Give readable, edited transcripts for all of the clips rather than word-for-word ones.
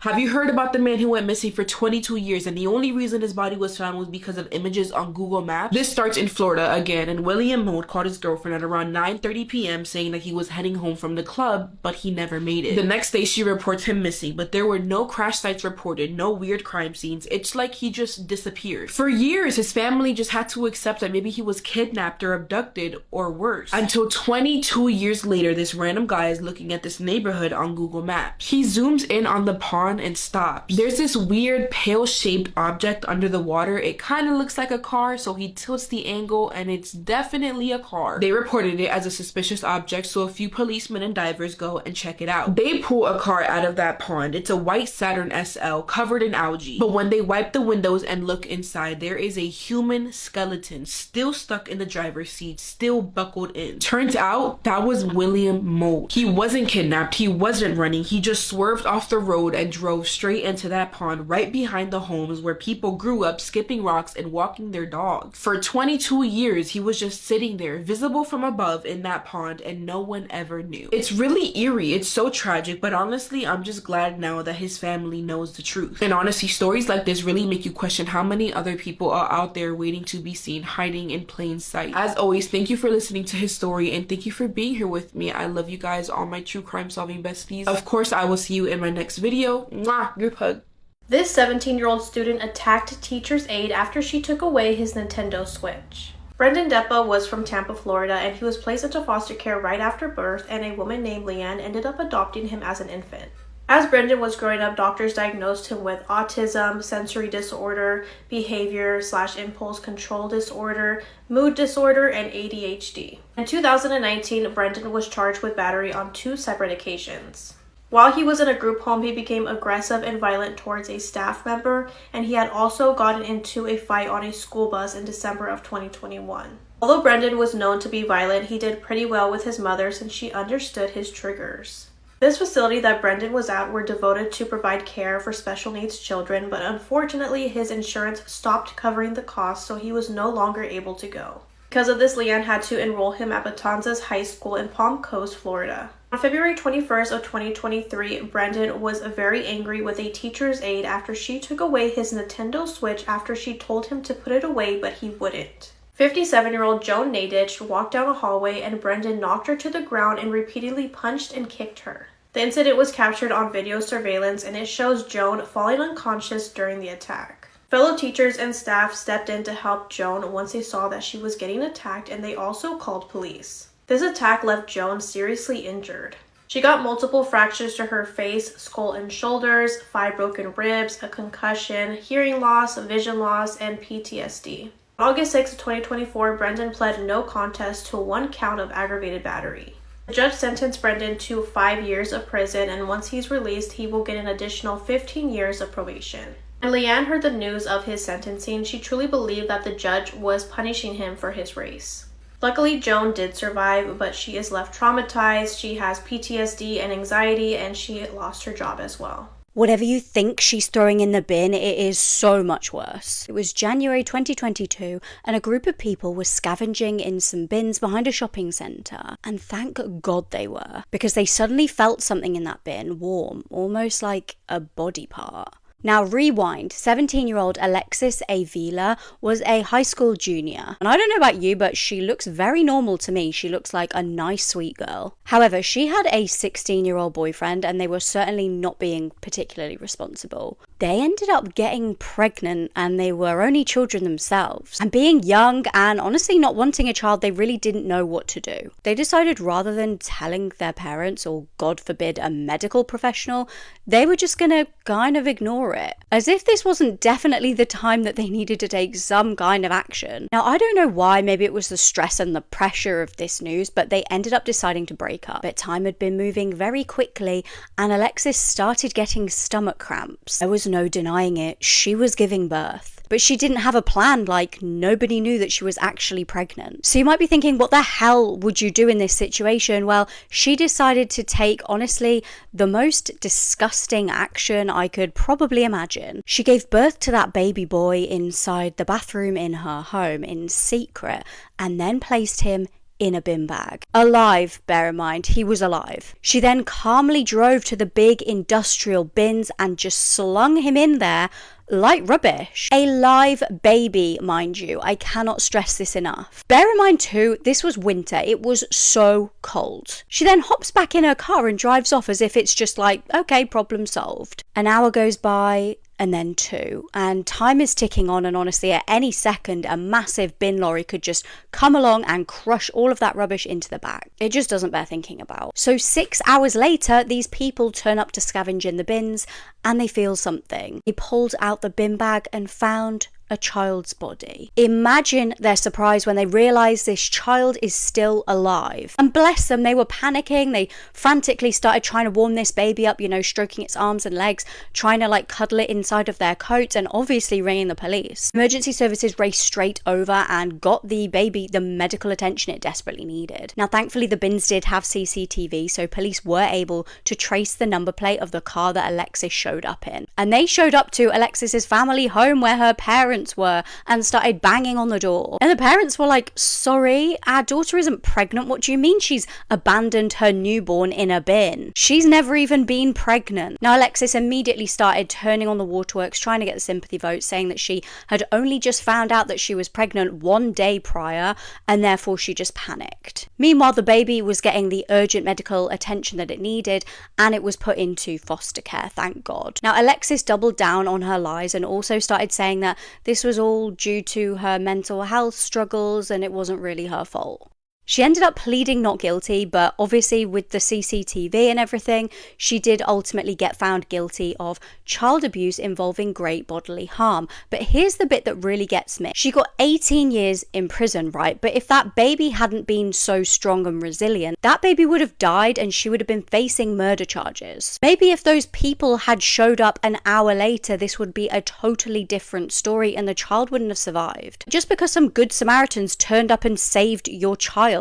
Have you heard about the man who went missing for 22 years and the only reason his body was found was because of images on Google Maps? This starts in Florida again, and William Mold called his girlfriend at around 9:30 p.m. saying that he was heading home from the club, but he never made it. The next day she reports him missing, but there were no crash sites reported, no weird crime scenes. It's like he just disappeared. For years, his family just had to accept that maybe he was kidnapped or abducted or worse. Until 22 years later, this random guy is looking at this neighborhood on Google Maps. He zooms in on the pond and stops. There's this weird pale shaped object under the water. It kind of looks like a car, so he tilts the angle and it's definitely a car. They reported it as a suspicious object, so a few policemen and divers go and check it out. They pull a car out of that pond. It's a white Saturn SL covered in algae. But when they wipe the windows and look inside, there is a human skeleton still stuck in the driver's seat, still buckled in. Turns out that was William Mold. He wasn't kidnapped, he wasn't running, he just swerved off the road and drove straight into that pond right behind the homes where people grew up skipping rocks and walking their dogs. For 22 years, he was just sitting there, visible from above in that pond, and no one ever knew. It's really eerie, it's so tragic, but honestly, I'm just glad now that his family knows the truth. And honestly, stories like this really make you question how many other people are out there waiting to be seen, hiding in plain sight. As always, thank you for listening to his story, and thank you for being here with me. I love you guys, all my true crime solving besties. Of course, I will see you in my next video. Mwah! Group hug. This 17-year-old student attacked teacher's aide after she took away his Nintendo Switch. Brendan Deppa was from Tampa, Florida, and he was placed into foster care right after birth, and a woman named Leanne ended up adopting him as an infant. As Brendan was growing up, doctors diagnosed him with autism, sensory disorder, behavior/impulse control disorder, mood disorder, and ADHD. In 2019, Brendan was charged with battery on 2 separate occasions. While he was in a group home, he became aggressive and violent towards a staff member, and he had also gotten into a fight on a school bus in December of 2021. Although Brendan was known to be violent, he did pretty well with his mother since she understood his triggers. This facility that Brendan was at were devoted to provide care for special needs children, but unfortunately his insurance stopped covering the cost, so he was no longer able to go. Because of this, Leanne had to enroll him at Matanzas High School in Palm Coast, Florida. On February 21st of 2023, Brendan was very angry with a teacher's aide after she took away his Nintendo Switch after she told him to put it away, but he wouldn't. 57-year-old Joan Nadich walked down a hallway and Brendan knocked her to the ground and repeatedly punched and kicked her. The incident was captured on video surveillance, and it shows Joan falling unconscious during the attack. Fellow teachers and staff stepped in to help Joan once they saw that she was getting attacked, and they also called police. This attack left Joan seriously injured. She got multiple fractures to her face, skull and shoulders, 5 broken ribs, a concussion, hearing loss, vision loss, and PTSD. On August 6, 2024, Brendan pled no contest to 1 count of aggravated battery. The judge sentenced Brendan to 5 years of prison, and once he's released, he will get an additional 15 years of probation. When Leanne heard the news of his sentencing, she truly believed that the judge was punishing him for his race. Luckily, Joan did survive, but she is left traumatized, she has PTSD and anxiety, and she lost her job as well. Whatever you think she's throwing in the bin, it is so much worse. It was January 2022 and a group of people were scavenging in some bins behind a shopping centre. And thank God they were, because they suddenly felt something in that bin, warm, almost like a body part. Now rewind, 17-year-old Alexis Avila was a high school junior. And I don't know about you, but she looks very normal to me. She looks like a nice, sweet girl. However, she had a 16-year-old boyfriend and they were certainly not being particularly responsible. They ended up getting pregnant and they were only children themselves. And being young and honestly not wanting a child, they really didn't know what to do. They decided rather than telling their parents or God forbid a medical professional, they were just gonna kind of ignore it. As if this wasn't definitely the time that they needed to take some kind of action. Now, I don't know why, maybe it was the stress and the pressure of this news, but they ended up deciding to break up. But time had been moving very quickly and Alexis started getting stomach cramps. There was no denying it, she was giving birth. But she didn't have a plan, like nobody knew that she was actually pregnant. So you might be thinking, what the hell would you do in this situation? Well, she decided to take, honestly, the most disgusting action I could probably imagine. She gave birth to that baby boy inside the bathroom in her home in secret and then placed him in a bin bag. Alive, bear in mind, he was alive. She then calmly drove to the big industrial bins and just slung him in there like rubbish. A live baby, mind you. I cannot stress this enough. Bear in mind too, this was winter. It was so cold. She then hops back in her car and drives off as if it's just like, okay, problem solved. An hour goes by, and then 2, and time is ticking on, and honestly at any second a massive bin lorry could just come along and crush all of that rubbish into the back. It just doesn't bear thinking about. So 6 hours later, these people turn up to scavenge in the bins and they feel something. They pulled out the bin bag and found a child's body. Imagine their surprise when they realize this child is still alive. And bless them, they were panicking. They frantically started trying to warm this baby up, stroking its arms and legs, trying to like cuddle it inside of their coats, and obviously ringing the police. Emergency services raced straight over and got the baby the medical attention it desperately needed. Now thankfully the bins did have CCTV, so police were able to trace the number plate of the car that Alexis showed up in. And they showed up to Alexis's family home where her parents were and started banging on the door. And the parents were like, sorry, our daughter isn't pregnant. What do you mean she's abandoned her newborn in a bin? She's never even been pregnant. Now Alexis immediately started turning on the waterworks, trying to get the sympathy vote, saying that she had only just found out that she was pregnant 1 day prior and therefore she just panicked. Meanwhile, the baby was getting the urgent medical attention that it needed and it was put into foster care, thank God. Now Alexis doubled down on her lies and also started saying that this was all due to her mental health struggles and it wasn't really her fault. She ended up pleading not guilty, but obviously with the CCTV and everything, she did ultimately get found guilty of child abuse involving great bodily harm. But here's the bit that really gets me. She got 18 years in prison, right? But if that baby hadn't been so strong and resilient, that baby would have died and she would have been facing murder charges. Maybe if those people had showed up an hour later, this would be a totally different story and the child wouldn't have survived. Just because some good Samaritans turned up and saved your child,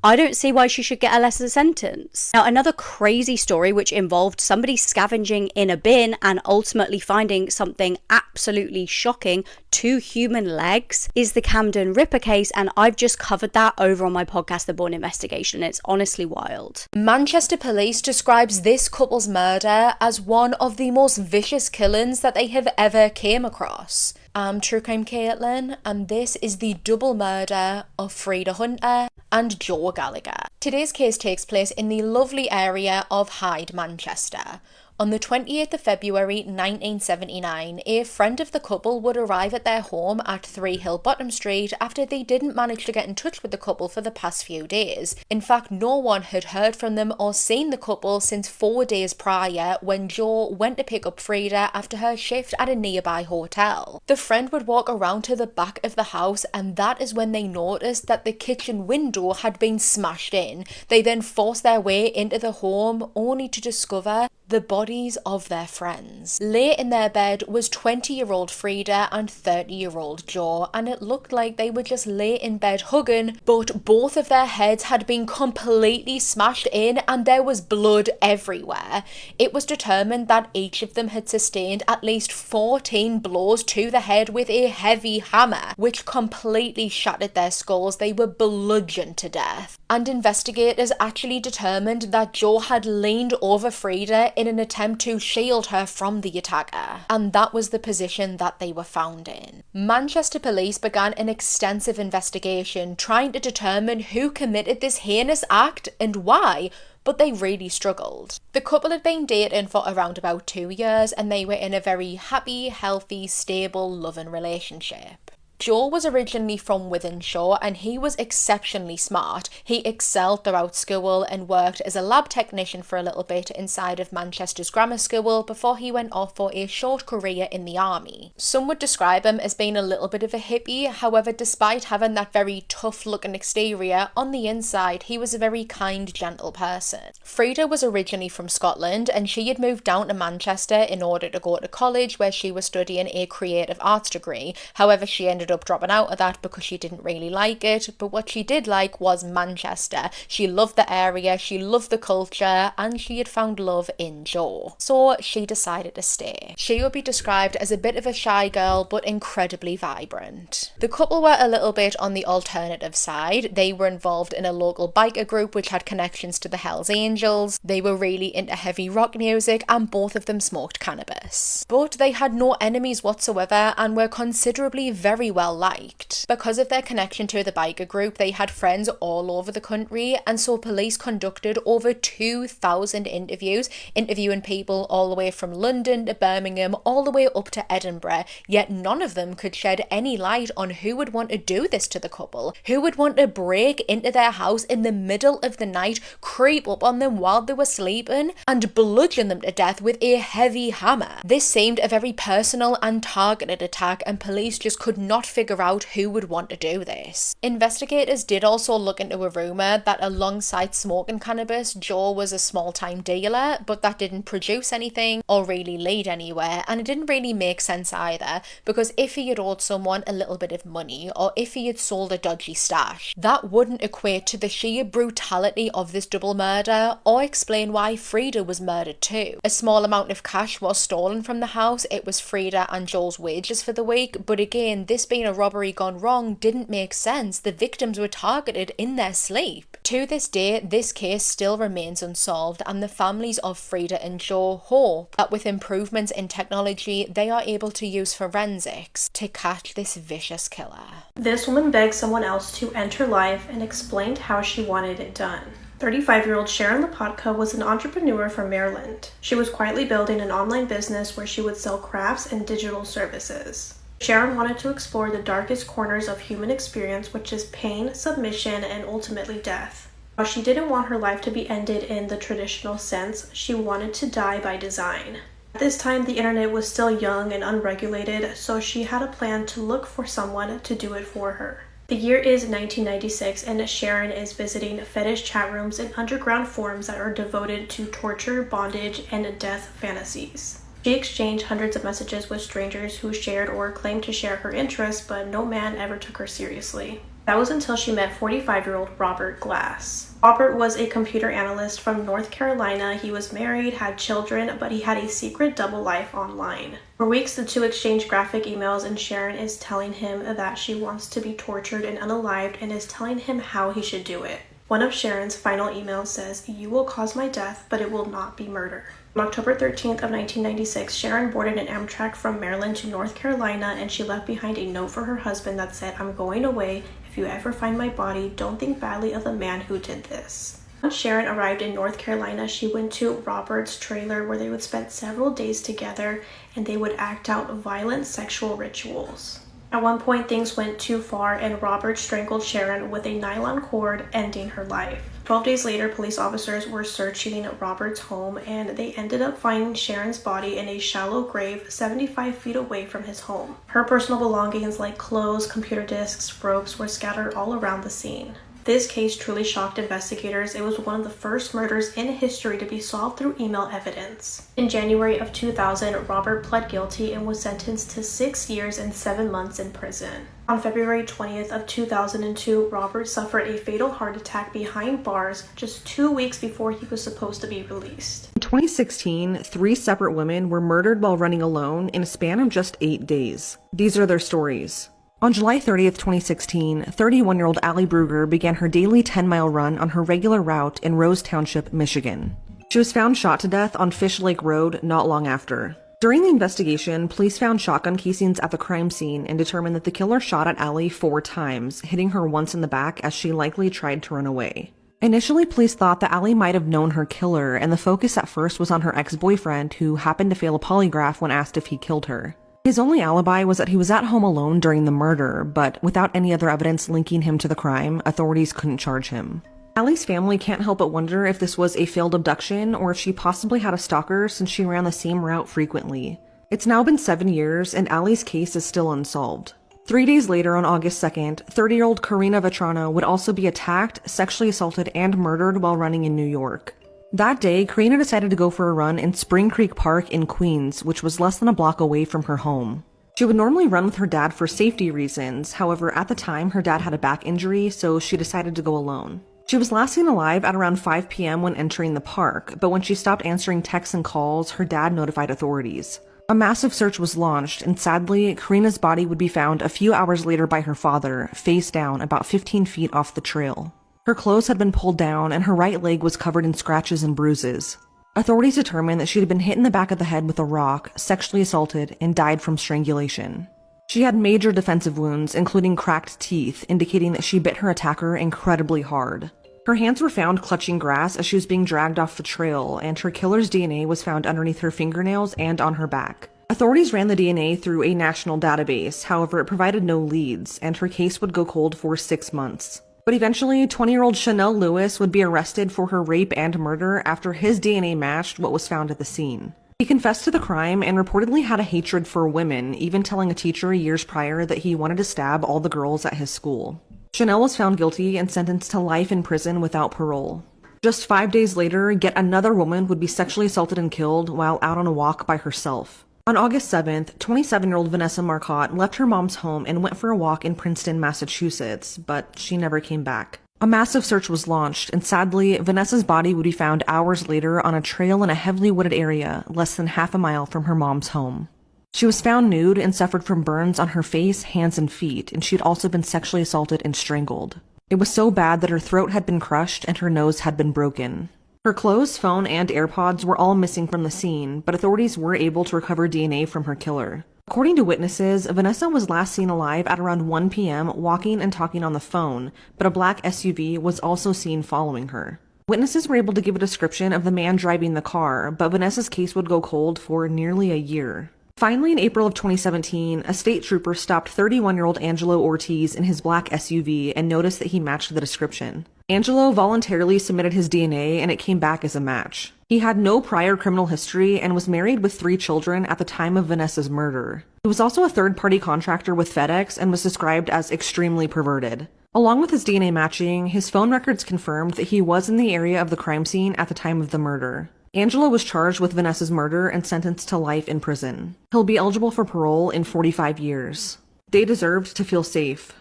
I don't see why she should get a lesser sentence. Now, another crazy story which involved somebody scavenging in a bin and ultimately finding something absolutely shocking, 2 human legs, is the Camden Ripper case, and I've just covered that over on my podcast, The Bourne Investigation. It's honestly wild. Manchester Police describes this couple's murder as one of the most vicious killings that they have ever came across. I'm True Crime Caitlin, and this is the double murder of Frida Hunter and Joe Gallagher. Today's case takes place in the lovely area of Hyde, Manchester. On the 28th of February 1979, a friend of the couple would arrive at their home at 3 Hill Bottom Street after they didn't manage to get in touch with the couple for the past few days. In fact, no one had heard from them or seen the couple since 4 days prior when Joe went to pick up Frida after her shift at a nearby hotel. The friend would walk around to the back of the house and that is when they noticed that the kitchen window had been smashed in. They then forced their way into the home only to discover the bodies of their friends. Lay in their bed was 20-year-old Frida and 30-year-old Joe, and it looked like they would just lay in bed hugging, but both of their heads had been completely smashed in and there was blood everywhere. It was determined that each of them had sustained at least 14 blows to the head with a heavy hammer, which completely shattered their skulls. They were bludgeoned to death. And investigators actually determined that Joe had leaned over Frida in an attempt to shield her from the attacker, and that was the position that they were found in. Manchester Police began an extensive investigation trying to determine who committed this heinous act and why, but they really struggled. The couple had been dating for around about 2 years and they were in a very happy, healthy, stable, loving relationship. Joe was originally from Wythenshawe and he was exceptionally smart. He excelled throughout school and worked as a lab technician for a little bit inside of Manchester's grammar school before he went off for a short career in the army. Some would describe him as being a little bit of a hippie, however, despite having that very tough looking exterior, on the inside he was a very kind, gentle person. Frida was originally from Scotland and she had moved down to Manchester in order to go to college where she was studying a creative arts degree. However, she ended up dropping out of that because she didn't really like it, but what she did like was Manchester. She loved the area, she loved the culture, and she had found love in Joe. So she decided to stay. She would be described as a bit of a shy girl, but incredibly vibrant. The couple were a little bit on the alternative side. They were involved in a local biker group which had connections to the Hells Angels. They were really into heavy rock music, and both of them smoked cannabis. But they had no enemies whatsoever and were considerably very well liked. Because of their connection to the biker group, they had friends all over the country, and so police conducted over 2,000 interviews, interviewing people all the way from London to Birmingham, all the way up to Edinburgh, yet none of them could shed any light on who would want to do this to the couple, who would want to break into their house in the middle of the night, creep up on them while they were sleeping, and bludgeon them to death with a heavy hammer. This seemed a very personal and targeted attack, and police just could not figure out who would want to do this. Investigators did also look into a rumour that alongside smoking cannabis, Joe was a small-time dealer, but that didn't produce anything or really lead anywhere, and it didn't really make sense either, because if he had owed someone a little bit of money, or if he had sold a dodgy stash, that wouldn't equate to the sheer brutality of this double murder, or explain why Frida was murdered too. A small amount of cash was stolen from the house. It was Frida and Joel's wages for the week, but again, this being a robbery gone wrong didn't make sense. The victims were targeted in their sleep. To this day, this case still remains unsolved, and the families of Frida and Joe hope that with improvements in technology, they are able to use forensics to catch this vicious killer. This woman begged someone else to end her life and explained how she wanted it done. 35-year-old Sharon Lopatka was an entrepreneur from Maryland. She was quietly building an online business where she would sell crafts and digital services. Sharon wanted to explore the darkest corners of human experience, which is pain, submission, and ultimately death. While she didn't want her life to be ended in the traditional sense, she wanted to die by design. At this time, the internet was still young and unregulated, so she had a plan to look for someone to do it for her. The year is 1996, and Sharon is visiting fetish chat rooms and underground forums that are devoted to torture, bondage, and death fantasies. She exchanged hundreds of messages with strangers who shared or claimed to share her interests, but no man ever took her seriously. That was until she met 45-year-old Robert Glass. Robert was a computer analyst from North Carolina. He was married, had children, but he had a secret double life online. For weeks, the two exchanged graphic emails, and Sharon is telling him that she wants to be tortured and unalived and is telling him how he should do it. One of Sharon's final emails says, "You will cause my death, but it will not be murder." On October 13th of 1996, Sharon boarded an Amtrak from Maryland to North Carolina, and she left behind a note for her husband that said, "I'm going away. If you ever find my body, don't think badly of the man who did this." Once Sharon arrived in North Carolina, she went to Robert's trailer where they would spend several days together, and they would act out violent sexual rituals. At one point, things went too far, and Robert strangled Sharon with a nylon cord, ending her life. 12 days later, police officers were searching Robert's home, and they ended up finding Sharon's body in a shallow grave 75 feet away from his home. Her personal belongings like clothes, computer disks, ropes were scattered all around the scene. This case truly shocked investigators. It was one of the first murders in history to be solved through email evidence. In January of 2000, Robert pled guilty and was sentenced to 6 years and 7 months in prison. On February 20th of 2002, Robert suffered a fatal heart attack behind bars just 2 weeks before he was supposed to be released. In 2016, 3 separate women were murdered while running alone in a span of just 8 days. These are their stories. On July 30th, 2016, 31-year-old Allie Bruger began her daily 10-mile run on her regular route in Rose Township, Michigan. She was found shot to death on Fish Lake Road not long after. During the investigation, police found shotgun casings at the crime scene and determined that the killer shot at Allie 4 times, hitting her once in the back as she likely tried to run away. Initially, police thought that Allie might have known her killer, and the focus at first was on her ex-boyfriend, who happened to fail a polygraph when asked if he killed her. His only alibi was that he was at home alone during the murder, but without any other evidence linking him to the crime, authorities couldn't charge him. Allie's family can't help but wonder if this was a failed abduction or if she possibly had a stalker since she ran the same route frequently. It's now been 7 years, and Allie's case is still unsolved. 3 days later, on August 2nd, 30-year-old Karina Vetrano would also be attacked, sexually assaulted, and murdered while running in New York. That day, Karina decided to go for a run in Spring Creek Park in Queens, which was less than a block away from her home. She would normally run with her dad for safety reasons. However, at the time, her dad had a back injury, so she decided to go alone. She was last seen alive at around 5 p.m. when entering the park, but when she stopped answering texts and calls, her dad notified authorities. A massive search was launched, and sadly, Karina's body would be found a few hours later by her father, face down about 15 feet off the trail. Her clothes had been pulled down, and her right leg was covered in scratches and bruises. Authorities determined that she had been hit in the back of the head with a rock, sexually assaulted, and died from strangulation. She had major defensive wounds, including cracked teeth, indicating that she bit her attacker incredibly hard. Her hands were found clutching grass as she was being dragged off the trail, and her killer's DNA was found underneath her fingernails and on her back. Authorities ran the DNA through a national database, however, it provided no leads, and her case would go cold for 6 months. But eventually, 20-year-old Chanel Lewis would be arrested for her rape and murder after his DNA matched what was found at the scene. He confessed to the crime and reportedly had a hatred for women, even telling a teacher years prior that he wanted to stab all the girls at his school. Chanel was found guilty and sentenced to life in prison without parole. Just 5 days later, yet another woman would be sexually assaulted and killed while out on a walk by herself. On August 7th, 27-year-old Vanessa Marcotte left her mom's home and went for a walk in Princeton, Massachusetts, but she never came back. A massive search was launched, and sadly, Vanessa's body would be found hours later on a trail in a heavily wooded area less than half a mile from her mom's home. She was found nude and suffered from burns on her face, hands, and feet, and she had also been sexually assaulted and strangled. It was so bad that her throat had been crushed and her nose had been broken. Her clothes, phone, and AirPods were all missing from the scene, but authorities were able to recover DNA from her killer. According to witnesses, Vanessa was last seen alive at around 1 p.m. walking and talking on the phone, but a black SUV was also seen following her. Witnesses were able to give a description of the man driving the car, but Vanessa's case would go cold for nearly a year. Finally, in April of 2017, a state trooper stopped 31-year-old Angelo Ortiz in his black SUV and noticed that he matched the description. Angelo voluntarily submitted his DNA and it came back as a match. He had no prior criminal history and was married with 3 children at the time of Vanessa's murder. He was also a third-party contractor with FedEx and was described as extremely perverted. Along with his DNA matching, his phone records confirmed that he was in the area of the crime scene at the time of the murder. Angelo was charged with Vanessa's murder and sentenced to life in prison. He'll be eligible for parole in 45 years. They deserved to feel safe.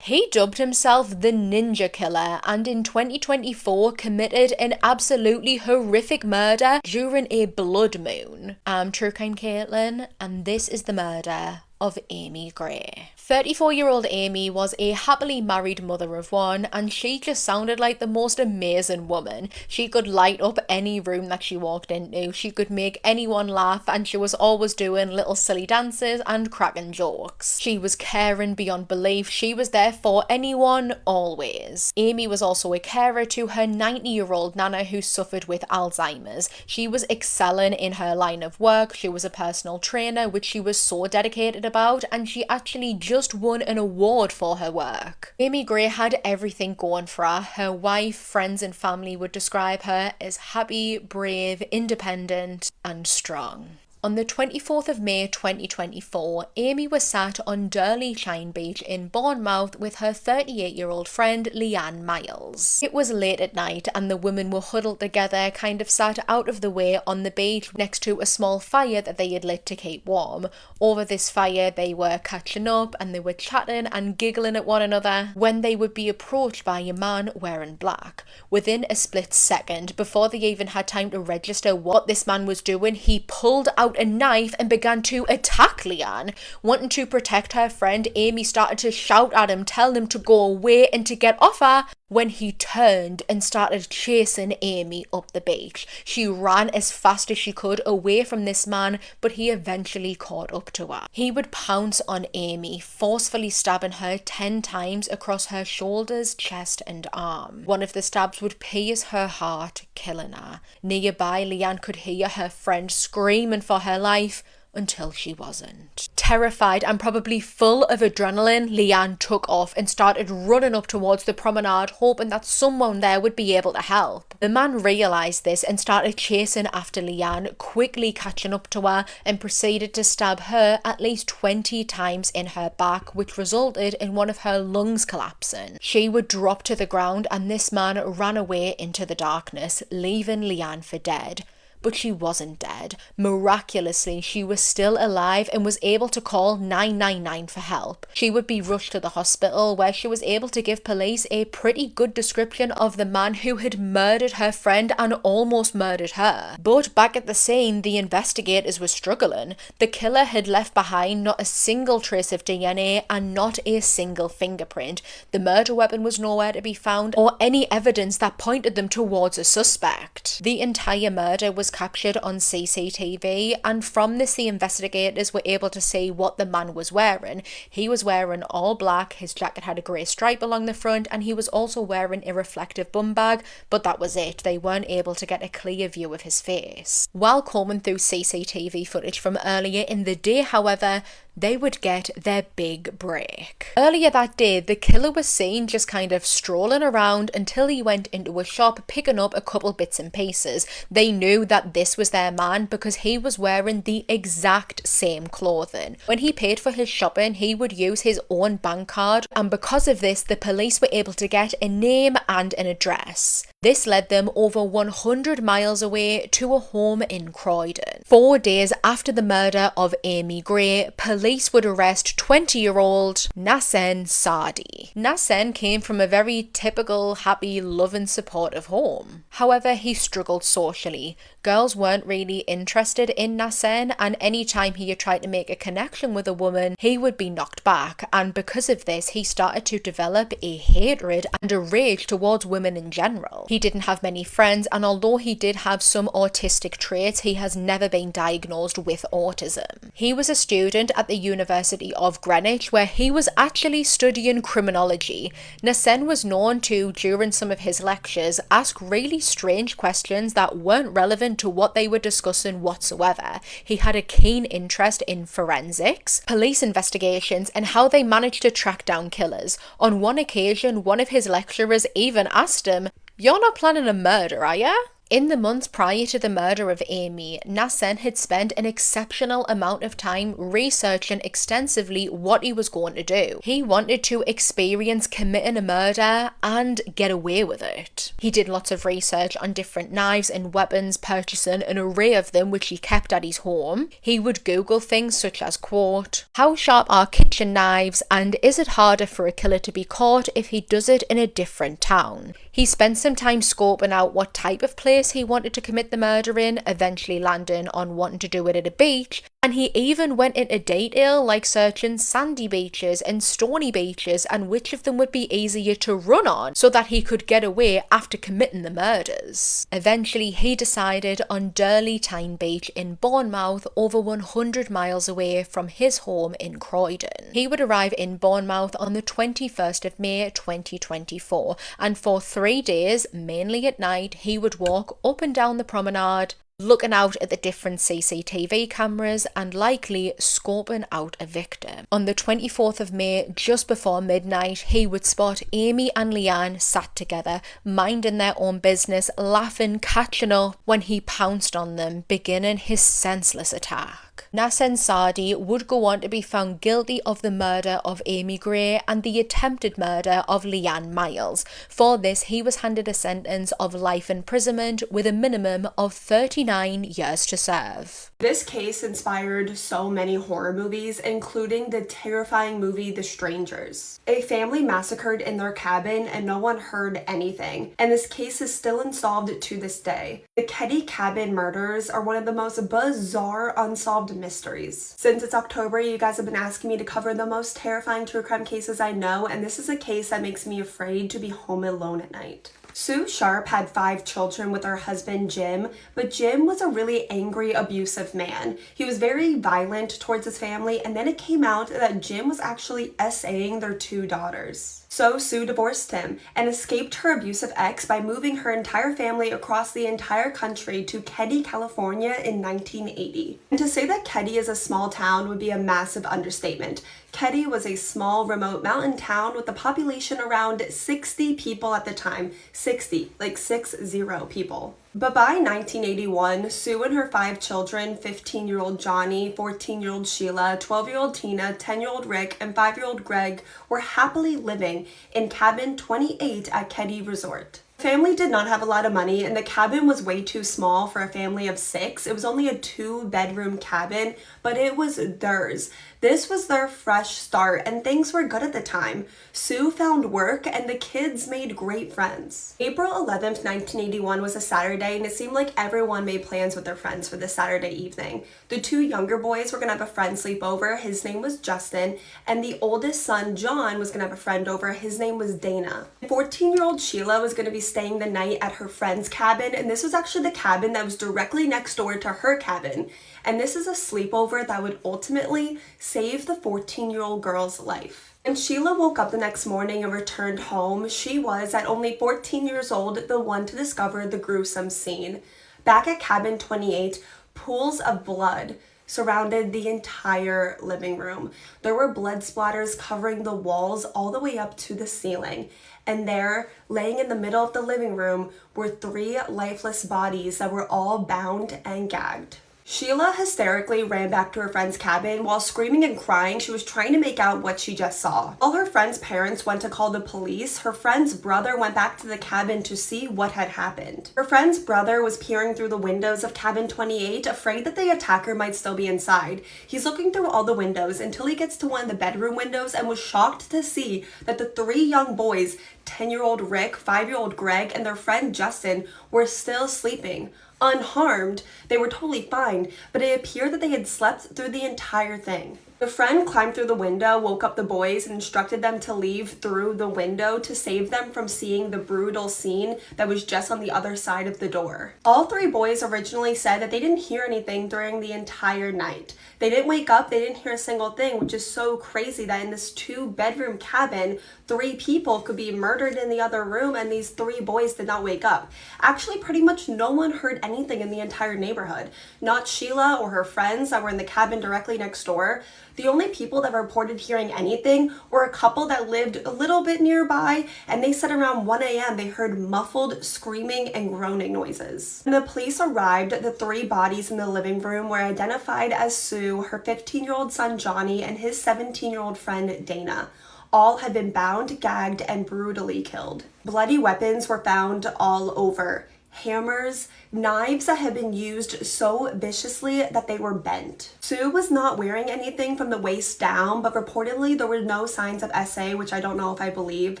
He dubbed himself the Ninja Killer and in 2024 committed an absolutely horrific murder during a blood moon. I'm True Crime Caitlin, and this is the murder of Amy Gray. 34-year-old Amy was a happily married mother of one, and she just sounded like the most amazing woman. She could light up any room that she walked into, she could make anyone laugh, and she was always doing little silly dances and cracking jokes. She was caring beyond belief, she was there for anyone, always. Amy was also a carer to her 90-year-old nana who suffered with Alzheimer's. She was excelling in her line of work, she was a personal trainer, which she was so dedicated about, and she actually just won an award for her work. Amy Gray had everything going for her. Her wife, friends and family would describe her as happy, brave, independent and strong. On the 24th of May 2024, Amy was sat on Durley Chine Beach in Bournemouth with her 38-year-old friend Leanne Miles. It was late at night and the women were huddled together, kind of sat out of the way on the beach next to a small fire that they had lit to keep warm. Over this fire they were catching up and they were chatting and giggling at one another when they would be approached by a man wearing black. Within a split second, before they even had time to register what this man was doing, he pulled out a knife and began to attack Leanne. Wanting to protect her friend, Amy started to shout at him, telling him to go away and to get off her, when he turned and started chasing Amy up the beach. She ran as fast as she could away from this man, but he eventually caught up to her. He would pounce on Amy, forcefully stabbing her 10 times across her shoulders, chest and arm. One of the stabs would pierce her heart, killing her. Nearby, Leanne could hear her friend screaming for her life, until she wasn't. Terrified and probably full of adrenaline, Leanne took off and started running up towards the promenade, hoping that someone there would be able to help. The man realised this and started chasing after Leanne, quickly catching up to her, and proceeded to stab her at least 20 times in her back, which resulted in one of her lungs collapsing. She would drop to the ground and this man ran away into the darkness, leaving Leanne for dead. but she wasn't dead. Miraculously, she was still alive and was able to call 999 for help. She would be rushed to the hospital, where she was able to give police a pretty good description of the man who had murdered her friend and almost murdered her. But back at the scene, the investigators were struggling. The killer had left behind not a single trace of DNA and not a single fingerprint. The murder weapon was nowhere to be found, or any evidence that pointed them towards a suspect. The entire murder was captured on CCTV, and from this the investigators were able to see what the man was wearing. He was wearing all black, his jacket had a grey stripe along the front, and he was also wearing a reflective bum bag, but that was it. They weren't able to get a clear view of his face. While combing through CCTV footage from earlier in the day, however, they would get their big break. Earlier that day, the killer was seen just kind of strolling around until he went into a shop picking up a couple bits and pieces. They knew that this was their man because he was wearing the exact same clothing. When he paid for his shopping, he would use his own bank card, and because of this, the police were able to get a name and an address. This led them over 100 miles away to a home in Croydon. 4 days after the murder of Amy Gray, police would arrest 20-year-old Nasen Sadi. Nasen came from a very typical, happy, loving, supportive home. However, he struggled socially. Girls weren't really interested in Nasen, and any time he had tried to make a connection with a woman, he would be knocked back, and because of this, he started to develop a hatred and a rage towards women in general. He didn't have many friends, and although he did have some autistic traits, he has never been diagnosed with autism. He was a student at the University of Greenwich, where he was actually studying criminology. Nasen was known to, during some of his lectures, ask really strange questions that weren't relevant to what they were discussing whatsoever. He had a keen interest in forensics, police investigations, and how they managed to track down killers. On one occasion, one of his lecturers even asked him, "You're not planning a murder, are ya?" In the months prior to the murder of Amy, Nasen had spent an exceptional amount of time researching extensively what he was going to do. He wanted to experience committing a murder and get away with it. He did lots of research on different knives and weapons, purchasing an array of them which he kept at his home. He would Google things such as, quote, "How sharp are kitchen knives, and is it harder for a killer to be caught if he does it in a different town?" He spent some time scoping out what type of place he wanted to commit the murder in, eventually landing on wanting to do it at a beach, and he even went into detail like searching sandy beaches and stony beaches and which of them would be easier to run on so that he could get away after committing the murders. Eventually he decided on Durley Tyne Beach in Bournemouth, over 100 miles away from his home in Croydon. He would arrive in Bournemouth on the 21st of May 2024, and for 3 days, mainly at night, he would walk up and down the promenade, looking out at the different CCTV cameras and likely scoping out a victim. On the 24th of May, just before midnight, he would spot Amy and Leanne sat together, minding their own business, laughing, catching up, when he pounced on them, beginning his senseless attack. Nasen Sadi would go on to be found guilty of the murder of Amy Gray and the attempted murder of Leanne Miles. For this, he was handed a sentence of life imprisonment with a minimum of 39 years to serve. This case inspired so many horror movies, including the terrifying movie The Strangers. A family massacred in their cabin and no one heard anything, and this case is still unsolved to this day. The Keddy cabin murders are one of the most bizarre unsolved mysteries. Since it's October, you guys have been asking me to cover the most terrifying true crime cases I know, and this is a case that makes me afraid to be home alone at night. Sue Sharp had 5 children with her husband Jim, but Jim was a really angry, abusive man. He was very violent towards his family, and then it came out that Jim was actually SAing their 2 daughters. So Sue divorced him and escaped her abusive ex by moving her entire family across the entire country to Keddy, California in 1980. And to say that Keddy is a small town would be a massive understatement. Keddy was a small, remote mountain town with a population around 60 people at the time. 60, like 60 people. But by 1981, Sue and her 5 children, 15-year-old Johnny, 14-year-old Sheila, 12-year-old Tina, 10-year-old Rick, and 5-year-old Greg, were happily living in cabin 28 at Keddy Resort. Family did not have a lot of money, and the cabin was way too small for a family of 6. It was only a 2-bedroom cabin, but it was theirs. This was their fresh start, and things were good at the time. Sue found work, and the kids made great friends. April 11th, 1981 was a Saturday, and it seemed like everyone made plans with their friends for this Saturday evening. The 2 younger boys were going to have a friend sleep over. His name was Justin, and the oldest son, John, was going to have a friend over. His name was Dana. 14-year-old Sheila was going to be staying the night at her friend's cabin, and this was actually the cabin that was directly next door to her cabin. And this is a sleepover that would ultimately save the 14-year-old girl's life. When Sheila woke up the next morning and returned home, she was, at only 14 years old, the one to discover the gruesome scene. Back at cabin 28, pools of blood surrounded the entire living room. There were blood splatters covering the walls all the way up to the ceiling. And there, laying in the middle of the living room, were 3 lifeless bodies that were all bound and gagged. Sheila hysterically ran back to her friend's cabin. While screaming and crying, she was trying to make out what she just saw. While her friend's parents went to call the police, her friend's brother went back to the cabin to see what had happened. Her friend's brother was peering through the windows of cabin 28, afraid that the attacker might still be inside. He's looking through all the windows until he gets to one of the bedroom windows and was shocked to see that the 3 young boys, 10-year-old Rick, 5-year-old Greg, and their friend Justin, were still sleeping. Unharmed, they were totally fine, but it appeared that they had slept through the entire thing. The friend climbed through the window, woke up the boys, and instructed them to leave through the window to save them from seeing the brutal scene that was just on the other side of the door. All 3 boys originally said that they didn't hear anything during the entire night. They didn't wake up, they didn't hear a single thing, which is so crazy that in this 2-bedroom cabin, 3 people could be murdered in the other room and these 3 boys did not wake up. Actually, pretty much no one heard anything in the entire neighborhood. Not Sheila or her friends that were in the cabin directly next door. The only people that reported hearing anything were a couple that lived a little bit nearby, and they said around 1 a.m. they heard muffled screaming and groaning noises. When the police arrived, the 3 bodies in the living room were identified as Sue, her 15-year-old son Johnny, and his 17-year-old friend Dana. All had been bound, gagged, and brutally killed. Bloody weapons were found all over. Hammers, knives that had been used so viciously that they were bent. Sue was not wearing anything from the waist down, but reportedly there were no signs of SA, which I don't know if I believe.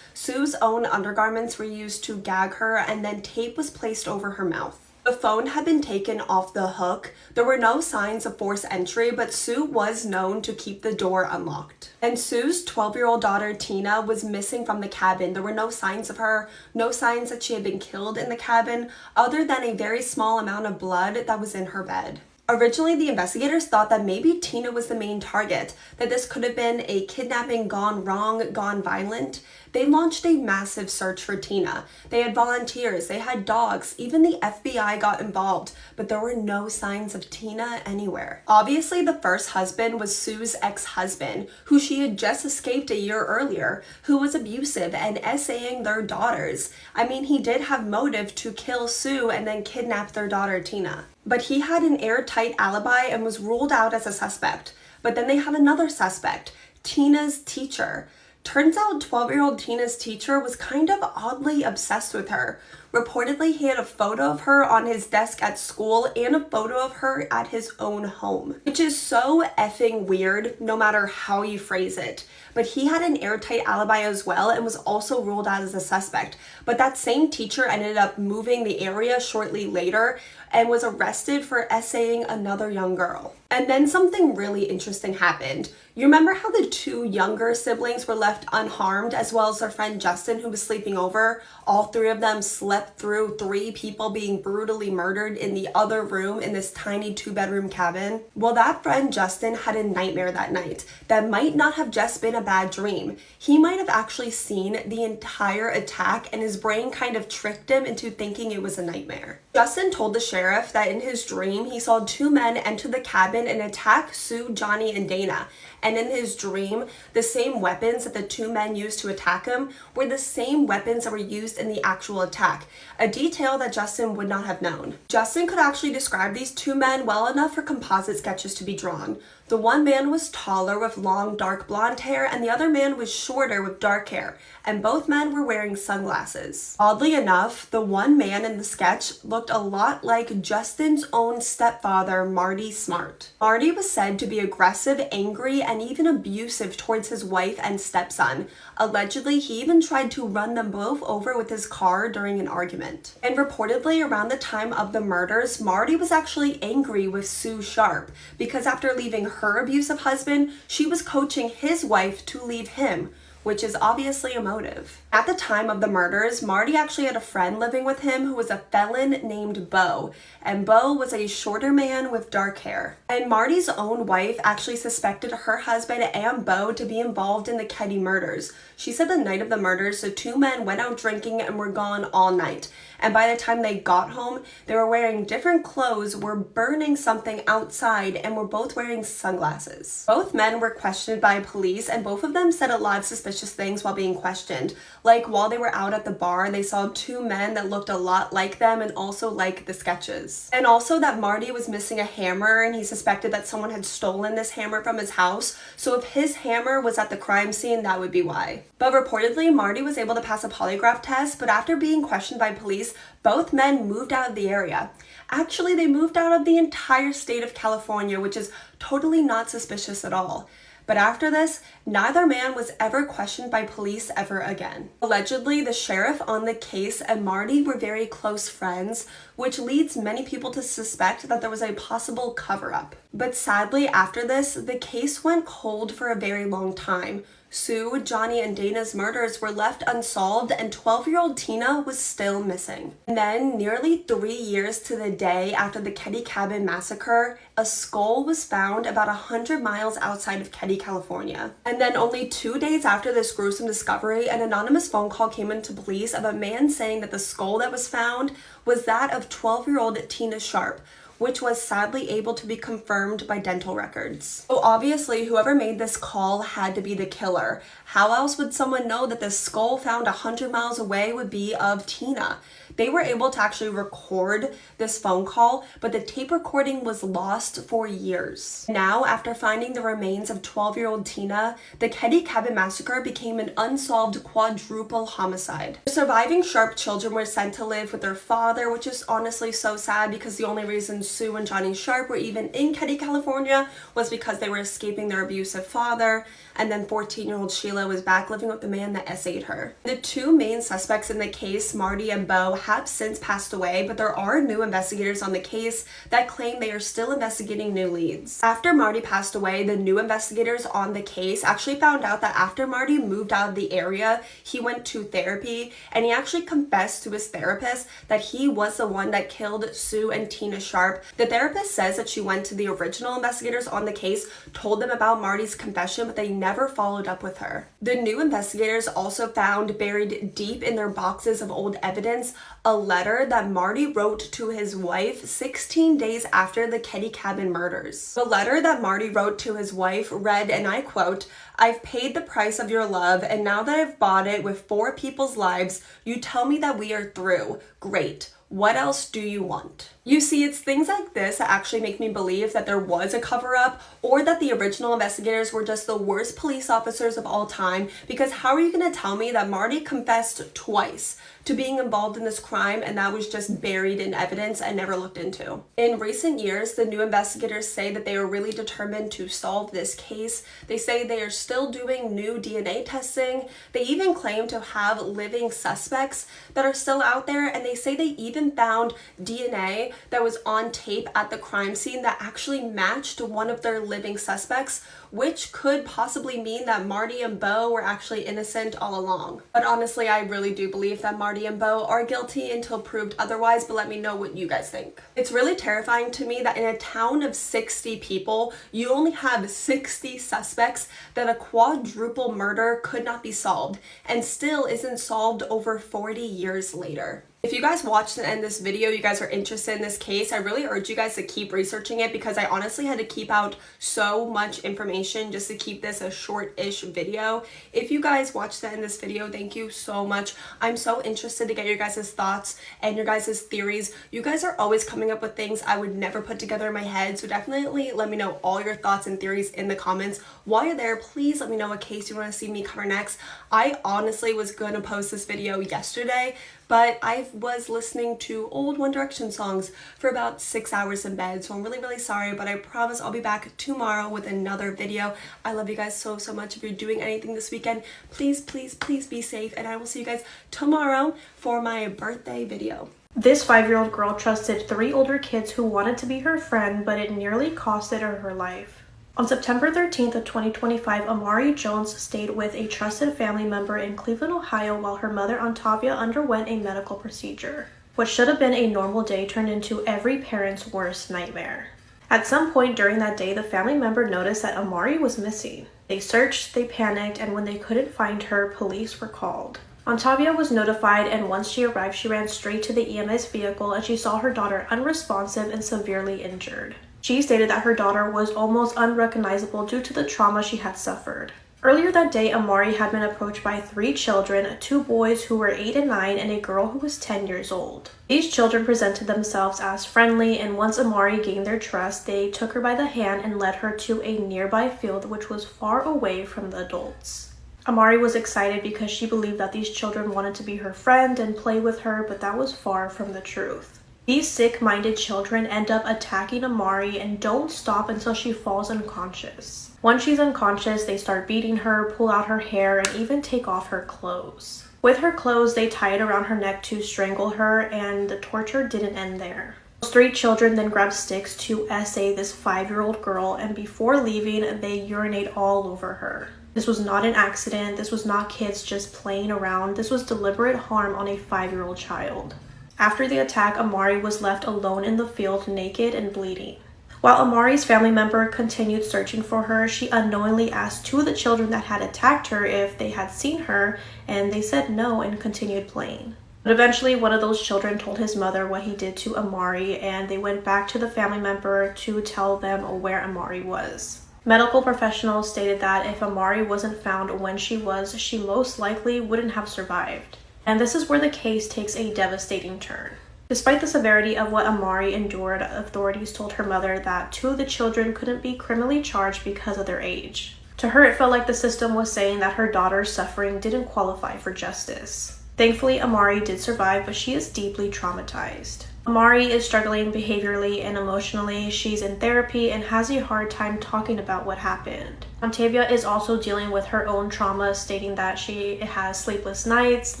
Sue's own undergarments were used to gag her, and then tape was placed over her mouth. The phone had been taken off the hook. There were no signs of forced entry, but Sue was known to keep the door unlocked. And Sue's 12-year-old daughter, Tina, was missing from the cabin. There were no signs of her, no signs that she had been killed in the cabin, other than a very small amount of blood that was in her bed. Originally, the investigators thought that maybe Tina was the main target, that this could have been a kidnapping gone wrong, gone violent. They launched a massive search for Tina. They had volunteers, they had dogs, even the FBI got involved, but there were no signs of Tina anywhere. Obviously, the first husband was Sue's ex-husband, who she had just escaped a year earlier, who was abusive and SAing their daughters. I mean, he did have motive to kill Sue and then kidnap their daughter Tina. But he had an airtight alibi and was ruled out as a suspect. But then they had another suspect, Tina's teacher. Turns out 12-year-old Tina's teacher was kind of oddly obsessed with her. Reportedly, he had a photo of her on his desk at school and a photo of her at his own home, which is so effing weird no matter how you phrase it. But he had an airtight alibi as well and was also ruled out as a suspect. But that same teacher ended up moving the area shortly later and was arrested for SAing another young girl. And then something really interesting happened. You remember how the 2 younger siblings were left unharmed, as well as their friend Justin, who was sleeping over? All 3 of them slept through 3 people being brutally murdered in the other room in this tiny 2-bedroom cabin. Well, that friend Justin had a nightmare that night that might not have just been a bad dream. He might have actually seen the entire attack, and his brain kind of tricked him into thinking it was a nightmare. Justin told the sheriff sheriff that in his dream he saw two men enter the cabin and attack Sue, Johnny, and Dana. And in his dream, the same weapons that the two men used to attack him were the same weapons that were used in the actual attack, a detail that Justin would not have known. Justin could actually describe these two men well enough for composite sketches to be drawn. The one man was taller with long dark blonde hair and the other man was shorter with dark hair, and both men were wearing sunglasses. Oddly enough, the one man in the sketch looked a lot like Justin's own stepfather, Marty Smart. Marty was said to be aggressive, angry, and even abusive towards his wife and stepson. Allegedly, he even tried to run them both over with his car during an argument. And reportedly, around the time of the murders, Marty was actually angry with Sue Sharp because after leaving her abusive husband, she was coaching his wife to leave him, which is obviously a motive. At the time of the murders, Marty actually had a friend living with him who was a felon named Bo, and Bo was a shorter man with dark hair. And Marty's own wife actually suspected her husband and Bo to be involved in the Keddy murders. She said the night of the murders, the two men went out drinking and were gone all night. And by the time they got home, they were wearing different clothes, were burning something outside, and were both wearing sunglasses. Both men were questioned by police, and both of them said a lot of suspicious things while being questioned. Like while they were out at the bar, they saw two men that looked a lot like them and also like the sketches. And also that Marty was missing a hammer and he suspected that someone had stolen this hammer from his house. So if his hammer was at the crime scene, that would be why. But reportedly, Marty was able to pass a polygraph test, but after being questioned by police, both men moved out of the area. Actually, they moved out of the entire state of California, which is totally not suspicious at all. But after this, neither man was ever questioned by police ever again. Allegedly, the sheriff on the case and Marty were very close friends, which leads many people to suspect that there was a possible cover-up. But sadly, after this, the case went cold for a very long time. Sue, Johnny, and Dana's murders were left unsolved and 12-year-old Tina was still missing. And then, nearly 3 years to the day after the Keddy Cabin massacre, a skull was found about 100 miles outside of Keddy, California. And then only 2 days after this gruesome discovery, an anonymous phone call came into police of a man saying that the skull that was found was that of 12-year-old Tina Sharp, which was sadly able to be confirmed by dental records. So obviously, whoever made this call had to be the killer. How else would someone know that the skull found 100 miles away would be of Tina? They were able to actually record this phone call, but the tape recording was lost for years. Now, after finding the remains of 12-year-old Tina, the Keddy Cabin massacre became an unsolved quadruple homicide. The surviving Sharp children were sent to live with their father, which is honestly so sad because the only reason Sue and Johnny Sharp were even in Keddy, California was because they were escaping their abusive father, and then 14-year-old Sheila was back living with the man that SA'd her. The two main suspects in the case, Marty and Bo, have since passed away, but there are new investigators on the case that claim they are still investigating new leads. After Marty passed away, the new investigators on the case actually found out that after Marty moved out of the area, he went to therapy, and he actually confessed to his therapist that he was the one that killed Sue and Tina Sharp. The therapist says that she went to the original investigators on the case, told them about Marty's confession, but they never followed up with her. The new investigators also found buried deep in their boxes of old evidence a letter that Marty wrote to his wife 16 days after the Keddy Cabin murders. The letter that Marty wrote to his wife read, and I quote, "I've paid the price of your love, and now that I've bought it with 4 people's lives, you tell me that we are through. Great. What else do you want?" You see, it's things like this that actually make me believe that there was a cover-up or that the original investigators were just the worst police officers of all time, because how are you going to tell me that Marty confessed twice to being involved in this crime and that was just buried in evidence and never looked into? In recent years, the new investigators say that they are really determined to solve this case. They say they are still doing new DNA testing. They even claim to have living suspects that are still out there, and they say they even found DNA that was on tape at the crime scene that actually matched one of their living suspects, which could possibly mean that Marty and Bo were actually innocent all along. But honestly, I really do believe that Marty and Bo are guilty until proved otherwise, but let me know what you guys think. It's really terrifying to me that in a town of 60 people, you only have 60 suspects, that a quadruple murder could not be solved, and still isn't solved over 40 years later. If you guys watched the end of this video, you guys are interested in this case, I really urge you guys to keep researching it because I honestly had to keep out so much information just to keep this a short-ish video. If you guys watched the end of this video, thank you so much. I'm so interested to get your guys' thoughts and your guys' theories. You guys are always coming up with things I would never put together in my head, so definitely let me know all your thoughts and theories in the comments. While you're there, please let me know what case you want to see me cover next. I honestly was going to post this video yesterday, but I was listening to old One Direction songs for about 6 hours in bed, so I'm really sorry, but I promise I'll be back tomorrow with another video. I love you guys so much. If you're doing anything this weekend, please be safe, and I will see you guys tomorrow for my birthday video. This 5-year-old girl trusted 3 older kids who wanted to be her friend, but it nearly costed her life. On September 13th of 2025, Amari Jones stayed with a trusted family member in Cleveland, Ohio, while her mother, Ontavia, underwent a medical procedure. What should have been a normal day turned into every parent's worst nightmare. At some point during that day, the family member noticed that Amari was missing. They searched, they panicked, and when they couldn't find her, police were called. Ontavia was notified, and once she arrived, she ran straight to the EMS vehicle and she saw her daughter unresponsive and severely injured. She stated that her daughter was almost unrecognizable due to the trauma she had suffered. Earlier that day, Amari had been approached by 3 children, 2 boys who were 8 and 9 and a girl who was 10 years old. These children presented themselves as friendly, and once Amari gained their trust, they took her by the hand and led her to a nearby field which was far away from the adults. Amari was excited because she believed that these children wanted to be her friend and play with her, but that was far from the truth. These sick-minded children end up attacking Amari and don't stop until she falls unconscious. Once she's unconscious, they start beating her, pull out her hair, and even take off her clothes. With her clothes, they tie it around her neck to strangle her, and the torture didn't end there. Those 3 children then grab sticks to essay this 5-year-old girl, and before leaving, they urinate all over her. This was not an accident. This was not kids just playing around. This was deliberate harm on a 5-year-old child. After the attack, Amari was left alone in the field, naked and bleeding. While Amari's family member continued searching for her, she unknowingly asked 2 of the children that had attacked her if they had seen her, and they said no and continued playing. But eventually, one of those children told his mother what he did to Amari, and they went back to the family member to tell them where Amari was. Medical professionals stated that if Amari wasn't found when she most likely wouldn't have survived. And this is where the case takes a devastating turn. Despite the severity of what Amari endured, authorities told her mother that 2 of the children couldn't be criminally charged because of their age. To her, it felt like the system was saying that her daughter's suffering didn't qualify for justice. Thankfully, Amari did survive, but she is deeply traumatized. Amari is struggling behaviorally and emotionally. She's in therapy and has a hard time talking about what happened. Ontavia is also dealing with her own trauma, stating that she has sleepless nights,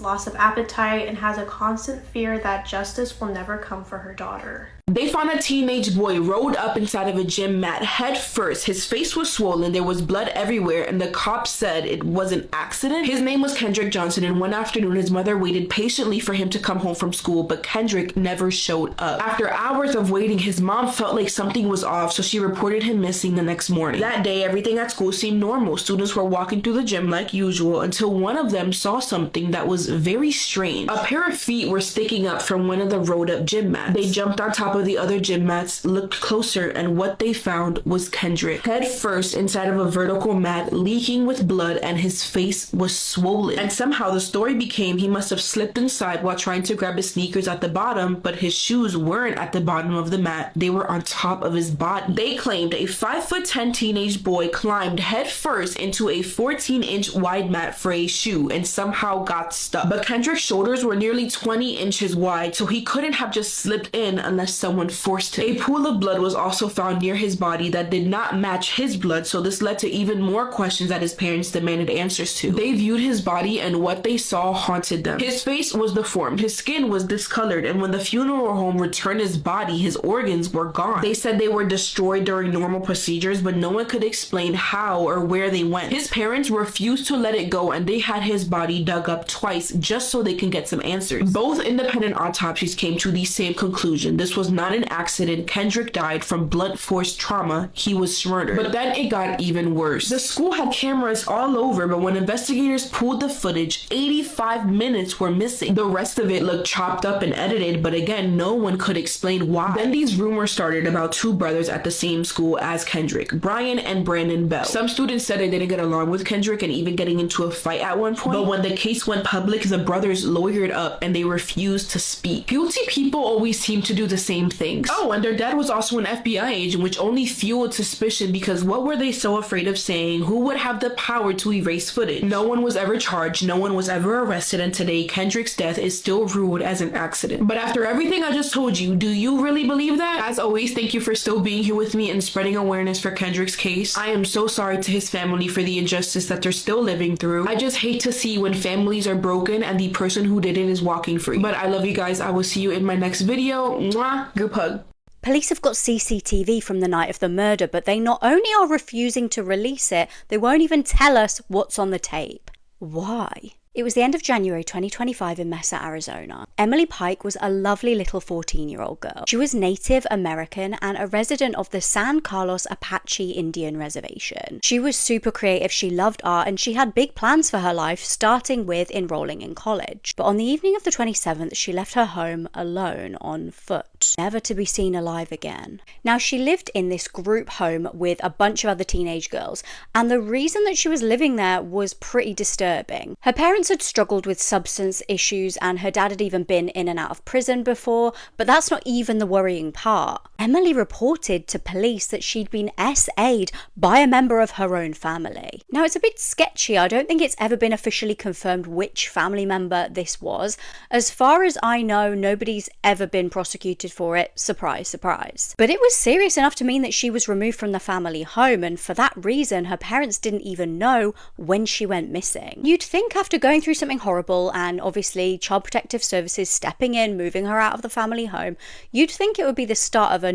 loss of appetite, and has a constant fear that justice will never come for her daughter. They found a teenage boy rolled up inside of a gym mat head first. His face was swollen, there was blood everywhere, and the cops said it was an accident. His name was Kendrick Johnson, and one afternoon his mother waited patiently for him to come home from school, but Kendrick never showed up. After hours of waiting, his mom felt like something was off, so she reported him missing the next morning. That day, everything at school seemed normal. Students were walking through the gym like usual until one of them saw something that was very strange. A pair of feet were sticking up from one of the rolled up gym mats. They jumped on top of the other gym mats, looked closer, and what they found was Kendrick, head first inside of a vertical mat, leaking with blood, and his face was swollen. And somehow the story became he must have slipped inside while trying to grab his sneakers at the bottom, but his shoes weren't at the bottom of the mat. They were on top of his body. They claimed a 5'10" teenage boy climbed head first into a 14-inch wide mat for a shoe and somehow got stuck. But Kendrick's shoulders were nearly 20 inches wide, so he couldn't have just slipped in unless someone forced him. A pool of blood was also found near his body that did not match his blood, so this led to even more questions that his parents demanded answers to. They viewed his body and what they saw haunted them. His face was deformed, his skin was discolored, and when the funeral home returned his body, his organs were gone. They said they were destroyed during normal procedures, but no one could explain how how or where they went. His parents refused to let it go, and they had his body dug up twice just so they can get some answers. Both independent autopsies came to the same conclusion. This was not an accident. Kendrick died from blunt force trauma. He was murdered. But then it got even worse. The school had cameras all over, but when investigators pulled the footage, 85 minutes were missing. The rest of it looked chopped up and edited, but again, no one could explain why. Then these rumors started about two brothers at the same school as Kendrick, Brian and Brandon Bell. Some students said they didn't get along with Kendrick and even getting into a fight at one point, but when the case went public, the brothers lawyered up and they refused to speak. Guilty people always seem to do the same things. Oh, and their dad was also an FBI agent, which only fueled suspicion because what were they so afraid of saying? Who would have the power to erase footage? No one was ever charged, no one was ever arrested, and today Kendrick's death is still ruled as an accident. But after everything I just told you, do you really believe that? As always, thank you for still being here with me and spreading awareness for Kendrick's case. I am so sorry to his family for the injustice that they're still living through. I just hate to see when families are broken and the person who did it is walking free. But I love you guys. I will see you in my next video. Mwah. Group hug. Police have got CCTV from the night of the murder, but they not only are refusing to release it, they won't even tell us what's on the tape. Why? It was the end of January 2025 in Mesa, Arizona. Emily Pike was a lovely little 14-year-old girl. She was Native American and a resident of the San Carlos Apache Indian Reservation. She was super creative, she loved art, and she had big plans for her life, starting with enrolling in college. But on the evening of the 27th, she left her home alone on foot, never to be seen alive again. Now, she lived in this group home with a bunch of other teenage girls, and the reason that she was living there was pretty disturbing. Her parents had struggled with substance issues and her dad had even been in and out of prison before, but that's not even the worrying part. Emily reported to police that she'd been SA'd by a member of her own family. Now, it's a bit sketchy. I don't think it's ever been officially confirmed which family member this was. As far as I know, nobody's ever been prosecuted for it. Surprise, surprise. But it was serious enough to mean that she was removed from the family home, and for that reason, her parents didn't even know when she went missing. You'd think after going through something horrible and obviously Child Protective Services stepping in, moving her out of the family home, you'd think it would be the start of a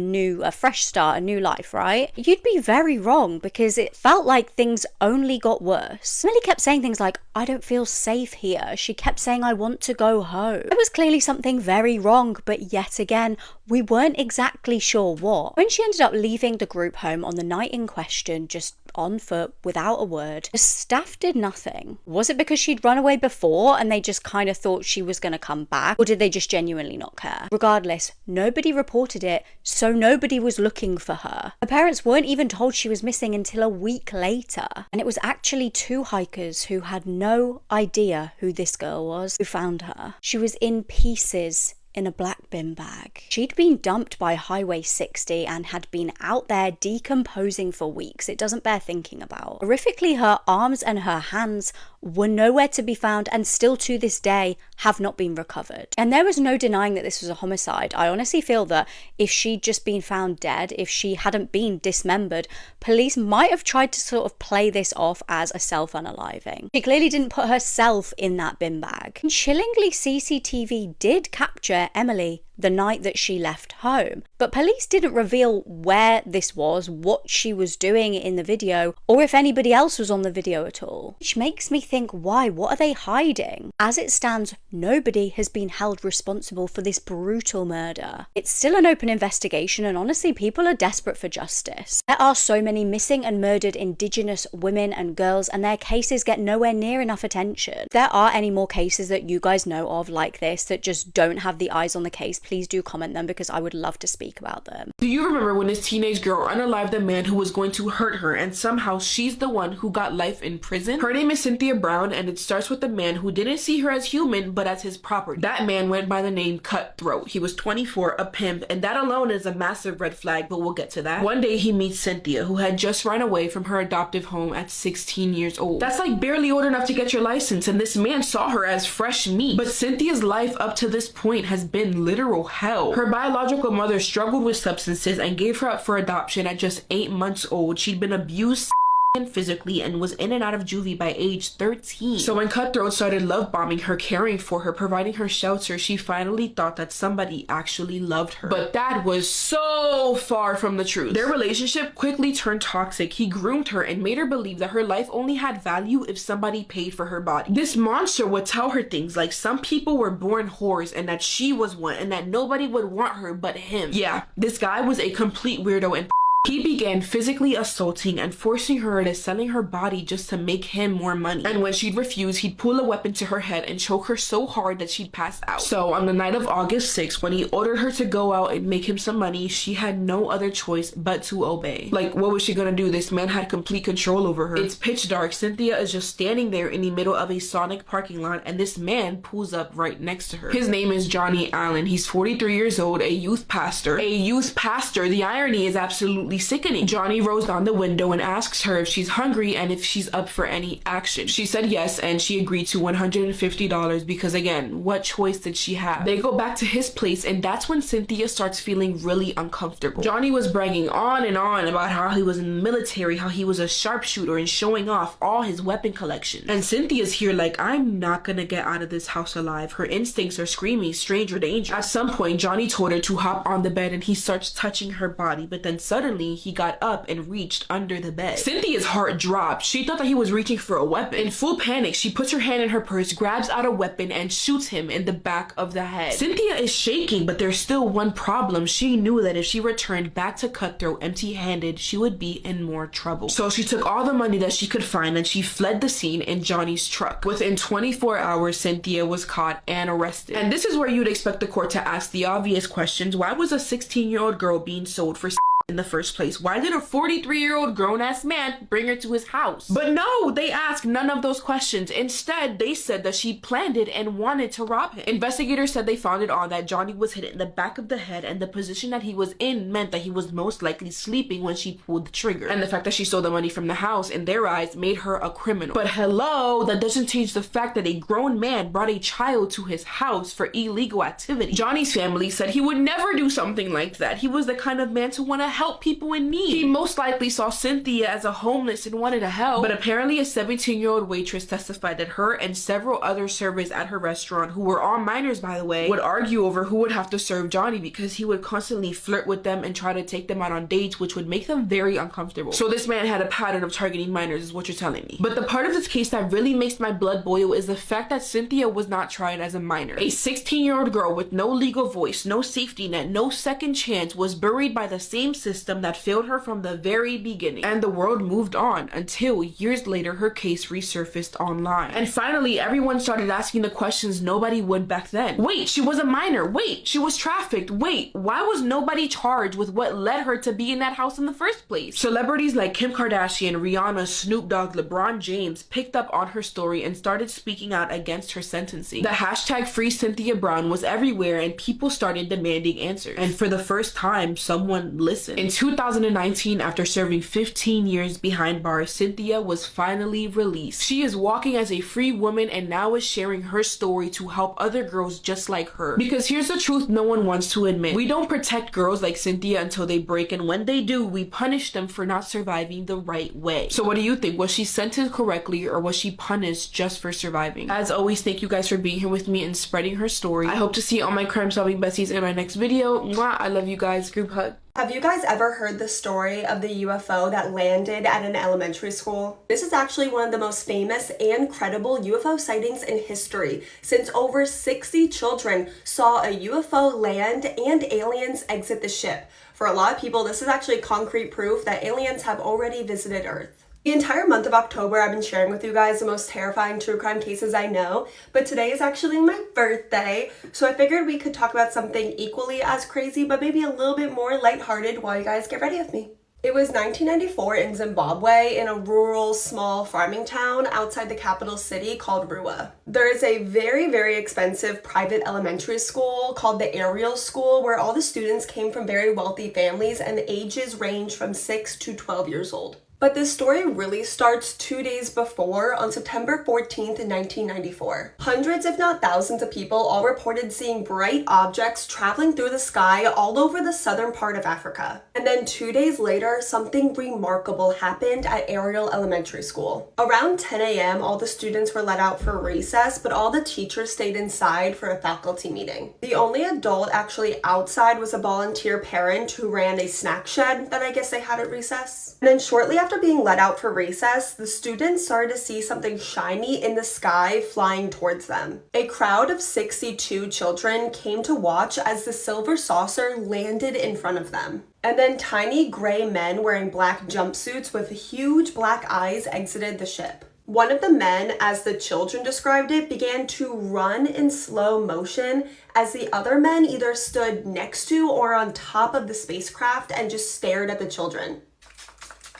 fresh start, a new life, right? You'd be very wrong because it felt like things only got worse. Emily kept saying things like, I don't feel safe here. She kept saying, I want to go home. There was clearly something very wrong, but yet again, we weren't exactly sure what. When she ended up leaving the group home on the night in question, just on foot, without a word, the staff did nothing. Was it because she'd run away before and they just kind of thought she was going to come back? Or did they just genuinely not care? Regardless, nobody reported it, so nobody was looking for her. Her parents weren't even told she was missing until a week later. And it was actually two hikers who had no idea who this girl was who found her. She was in pieces in a black bin bag. She'd been dumped by Highway 60 and had been out there decomposing for weeks. It doesn't bear thinking about. Horrifically, her arms and her hands were nowhere to be found and still to this day have not been recovered. And there was no denying that this was a homicide. I honestly feel that if she'd just been found dead, if she hadn't been dismembered, police might have tried to sort of play this off as a self-unaliving. She clearly didn't put herself in that bin bag. And chillingly, CCTV did capture Emily the night that she left home, but police didn't reveal where this was, what she was doing in the video, or if anybody else was on the video at all. Which makes me think, why? What are they hiding? As it stands, nobody has been held responsible for this brutal murder. It's still an open investigation, and honestly, people are desperate for justice. There are so many missing and murdered Indigenous women and girls, and their cases get nowhere near enough attention. If there are any more cases that you guys know of like this that just don't have the eyes on the case, please do comment them because I would love to speak about them. Do you remember when this teenage girl unalived the man who was going to hurt her and somehow she's the one who got life in prison? Her name is Cynthia Brown and it starts with the man who didn't see her as human but as his property. That man went by the name Cutthroat. He was 24, a pimp, and that alone is a massive red flag, but we'll get to that. One day he meets Cynthia, who had just run away from her adoptive home at 16 years old. That's like barely old enough to get your license, and this man saw her as fresh meat. But Cynthia's life up to this point has been literal hell. Her biological mother struggled with substances and gave her up for adoption at just 8 months old. She'd been abused physically and was in and out of juvie by age 13. So when Cutthroat started love bombing her, caring for her, providing her shelter, she finally thought that somebody actually loved her. But that was so far from the truth. Their relationship quickly turned toxic. He groomed her and made her believe that her life only had value if somebody paid for her body. This monster would tell her things like some people were born whores and that she was one and that nobody would want her but him. Yeah, this guy was a complete weirdo and he began physically assaulting and forcing her into selling her body just to make him more money. And when she'd refuse, he'd pull a weapon to her head and choke her so hard that she'd pass out. So on the night of August 6th, when he ordered her to go out and make him some money, she had no other choice but to obey. Like, what was she gonna do? This man had complete control over her. It's pitch dark. Cynthia is just standing there in the middle of a Sonic parking lot and this man pulls up right next to her. His name is Johnny Allen. He's 43 years old, a youth pastor. A youth pastor. The irony is absolutely sickening. Johnny rolls down the window and asks her if she's hungry and if she's up for any action. She said yes, and she agreed to $150 because, again, what choice did she have? They go back to his place, and that's when Cynthia starts feeling really uncomfortable. Johnny was bragging on and on about how he was in the military, how he was a sharpshooter, and showing off all his weapon collection. And Cynthia's here like, I'm not gonna get out of this house alive. Her instincts are screaming stranger danger. At some point, Johnny told her to hop on the bed and he starts touching her body, but then suddenly he got up and reached under the bed. Cynthia's heart dropped. She thought that he was reaching for a weapon. In full panic, she puts her hand in her purse, grabs out a weapon, and shoots him in the back of the head. Cynthia is shaking, but there's still one problem. She knew that if she returned back to Cutthroat empty-handed, she would be in more trouble. So she took all the money that she could find and she fled the scene in Johnny's truck. Within 24 hours, Cynthia was caught and arrested. And this is where you'd expect the court to ask the obvious questions. Why was a 16-year-old girl being sold for in the first place? Why did a 43-year-old grown-ass man bring her to his house? But no, they asked none of those questions. Instead, they said that she planned it and wanted to rob him. Investigators said they found it on that Johnny was hit in the back of the head, and the position that he was in meant that he was most likely sleeping when she pulled the trigger. And the fact that she stole the money from the house, in their eyes, made her a criminal. But hello, that doesn't change the fact that a grown man brought a child to his house for illegal activity. Johnny's family said he would never do something like that. He was the kind of man to want to help people in need. He most likely saw Cynthia as a homeless and wanted to help. But apparently a 17-year-old waitress testified that her and several other servers at her restaurant, who were all minors by the way, would argue over who would have to serve Johnny because he would constantly flirt with them and try to take them out on dates, which would make them very uncomfortable. So this man had a pattern of targeting minors is what you're telling me. But the part of this case that really makes my blood boil is the fact that Cynthia was not tried as a minor. A 16-year-old girl with no legal voice, no safety net, no second chance was buried by the same system that failed her from the very beginning. And the world moved on until years later her case resurfaced online. And finally everyone started asking the questions nobody would back then. Wait, she was a minor. Wait, she was trafficked. Wait, why was nobody charged with what led her to be in that house in the first place? Celebrities like Kim Kardashian, Rihanna, Snoop Dogg, LeBron James picked up on her story and started speaking out against her sentencing. The hashtag Free Cynthia Brown was everywhere and people started demanding answers. And for the first time, someone listened. In 2019, after serving 15 years behind bars, Cynthia was finally released. She is walking as a free woman and now is sharing her story to help other girls just like her. Because here's the truth no one wants to admit. We don't protect girls like Cynthia until they break, and when they do, we punish them for not surviving the right way. So what do you think? Was she sentenced correctly or was she punished just for surviving? As always, thank you guys for being here with me and spreading her story. I hope to see all my crime solving besties in my next video. Mwah, I love you guys. Group hug. Have you guys ever heard the story of the UFO that landed at an elementary school? This is actually one of the most famous and credible UFO sightings in history, since over 60 children saw a UFO land and aliens exit the ship. For a lot of people, this is actually concrete proof that aliens have already visited Earth. The entire month of October, I've been sharing with you guys the most terrifying true crime cases I know, but today is actually my birthday, so I figured we could talk about something equally as crazy, but maybe a little bit more lighthearted while you guys get ready with me. It was 1994 in Zimbabwe in a rural, small farming town outside the capital city called Rua. There is a very, very expensive private elementary school called the Ariel School where all the students came from very wealthy families and the ages range from 6 to 12 years old. But this story really starts 2 days before, on September 14th, 1994. Hundreds, if not thousands of people all reported seeing bright objects traveling through the sky all over the southern part of Africa. And then 2 days later, something remarkable happened at Ariel Elementary School. Around 10 a.m., all the students were let out for recess, but all the teachers stayed inside for a faculty meeting. The only adult actually outside was a volunteer parent who ran a snack shed that I guess they had at recess. And then shortly after being let out for recess, the students started to see something shiny in the sky flying towards them. A crowd of 62 children came to watch as the silver saucer landed in front of them. And then tiny gray men wearing black jumpsuits with huge black eyes exited the ship. One of the men, as the children described it, began to run in slow motion as the other men either stood next to or on top of the spacecraft and just stared at the children.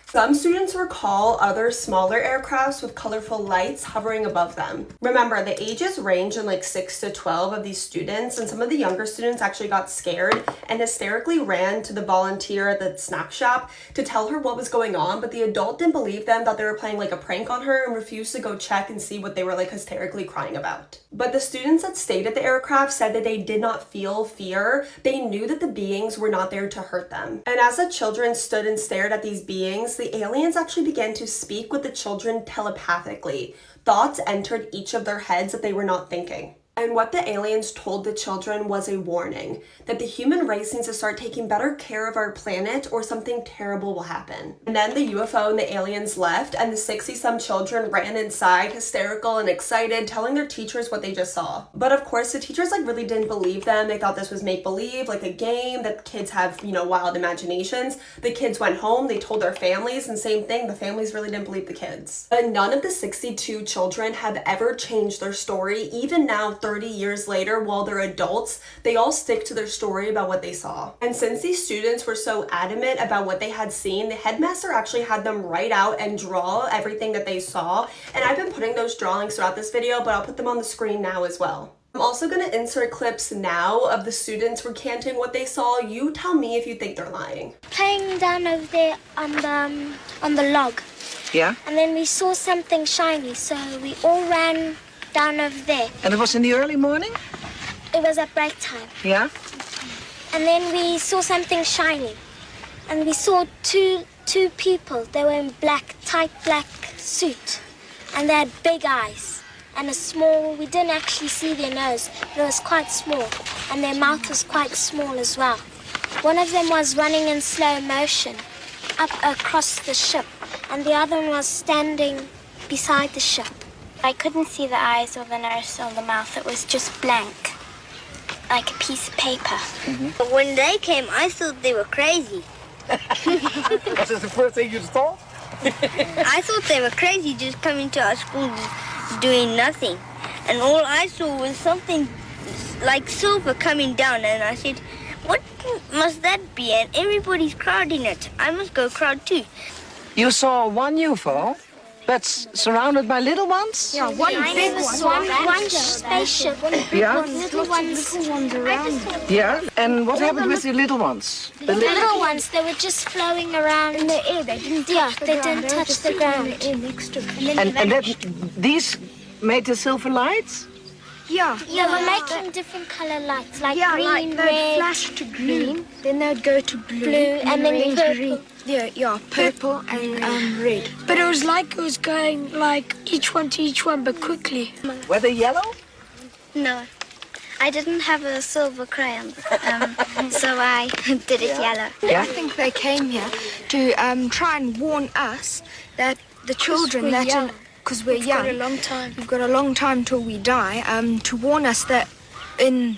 Some students recall other smaller aircrafts with colorful lights hovering above them. Remember, the ages range in like 6 to 12 of these students, and some of the younger students actually got scared and hysterically ran to the volunteer at the snack shop to tell her what was going on, but the adult didn't believe them, thought they were playing like a prank on her, and refused to go check and see what they were like hysterically crying about. But the students that stayed at the aircraft said that they did not feel fear. They knew that the beings were not there to hurt them. And as the children stood and stared at these beings, the aliens actually began to speak with the children telepathically. Thoughts entered each of their heads that they were not thinking. And what the aliens told the children was a warning that the human race needs to start taking better care of our planet or something terrible will happen. And then the UFO and the aliens left, and the 60-some children ran inside, hysterical and excited, telling their teachers what they just saw. But of course, the teachers really didn't believe them. They thought this was make-believe, like a game, that kids have, wild imaginations. The kids went home, they told their families, and same thing, the families really didn't believe the kids. But none of the 62 children have ever changed their story. Even now, 30 years later, while they're adults, they all stick to their story about what they saw. And since these students were so adamant about what they had seen, the headmaster actually had them write out and draw everything that they saw. And I've been putting those drawings throughout this video, but I'll put them on the screen now as well. I'm also going to insert clips now of the students recanting what they saw. You tell me if you think they're lying. Playing down over there on the log. Yeah? And then we saw something shiny, so we all ran down over there. And it was in the early morning? It was at break time. Yeah? And then we saw something shiny. And we saw two people. They were in tight black suit. And they had big eyes. And we didn't actually see their nose, but it was quite small. And their mouth was quite small as well. One of them was running in slow motion up across the ship. And the other one was standing beside the ship. I couldn't see the eyes or the nose or the mouth. It was just blank, like a piece of paper. Mm-hmm. When they came, I thought they were crazy. Was this the first thing you thought? I thought they were crazy just coming to our school doing nothing. And all I saw was something like silver coming down. And I said, what must that be? And everybody's crowding it. I must go crowd too. You saw one UFO that's surrounded by little ones? Yeah, one big one. One spaceship. Yeah? With little ones around. Yeah? And what happened with the little ones? The little ones, they were just flowing around in the air. They didn't touch the ground. They didn't touch the ground. And that, these made the silver lights? Yeah. They were making different color lights, like green, like red. they'd flash to green, then they'd go to blue, and then purple. green. Yeah, purple and red. But it was like it was going like each one to each one, but quickly. Were they yellow? No, I didn't have a silver crayon, so I did it yellow. Yeah. I think they came here to try and warn us that the children that. Because we're young. We've got a long time. We've got a long time till we die. To warn us that when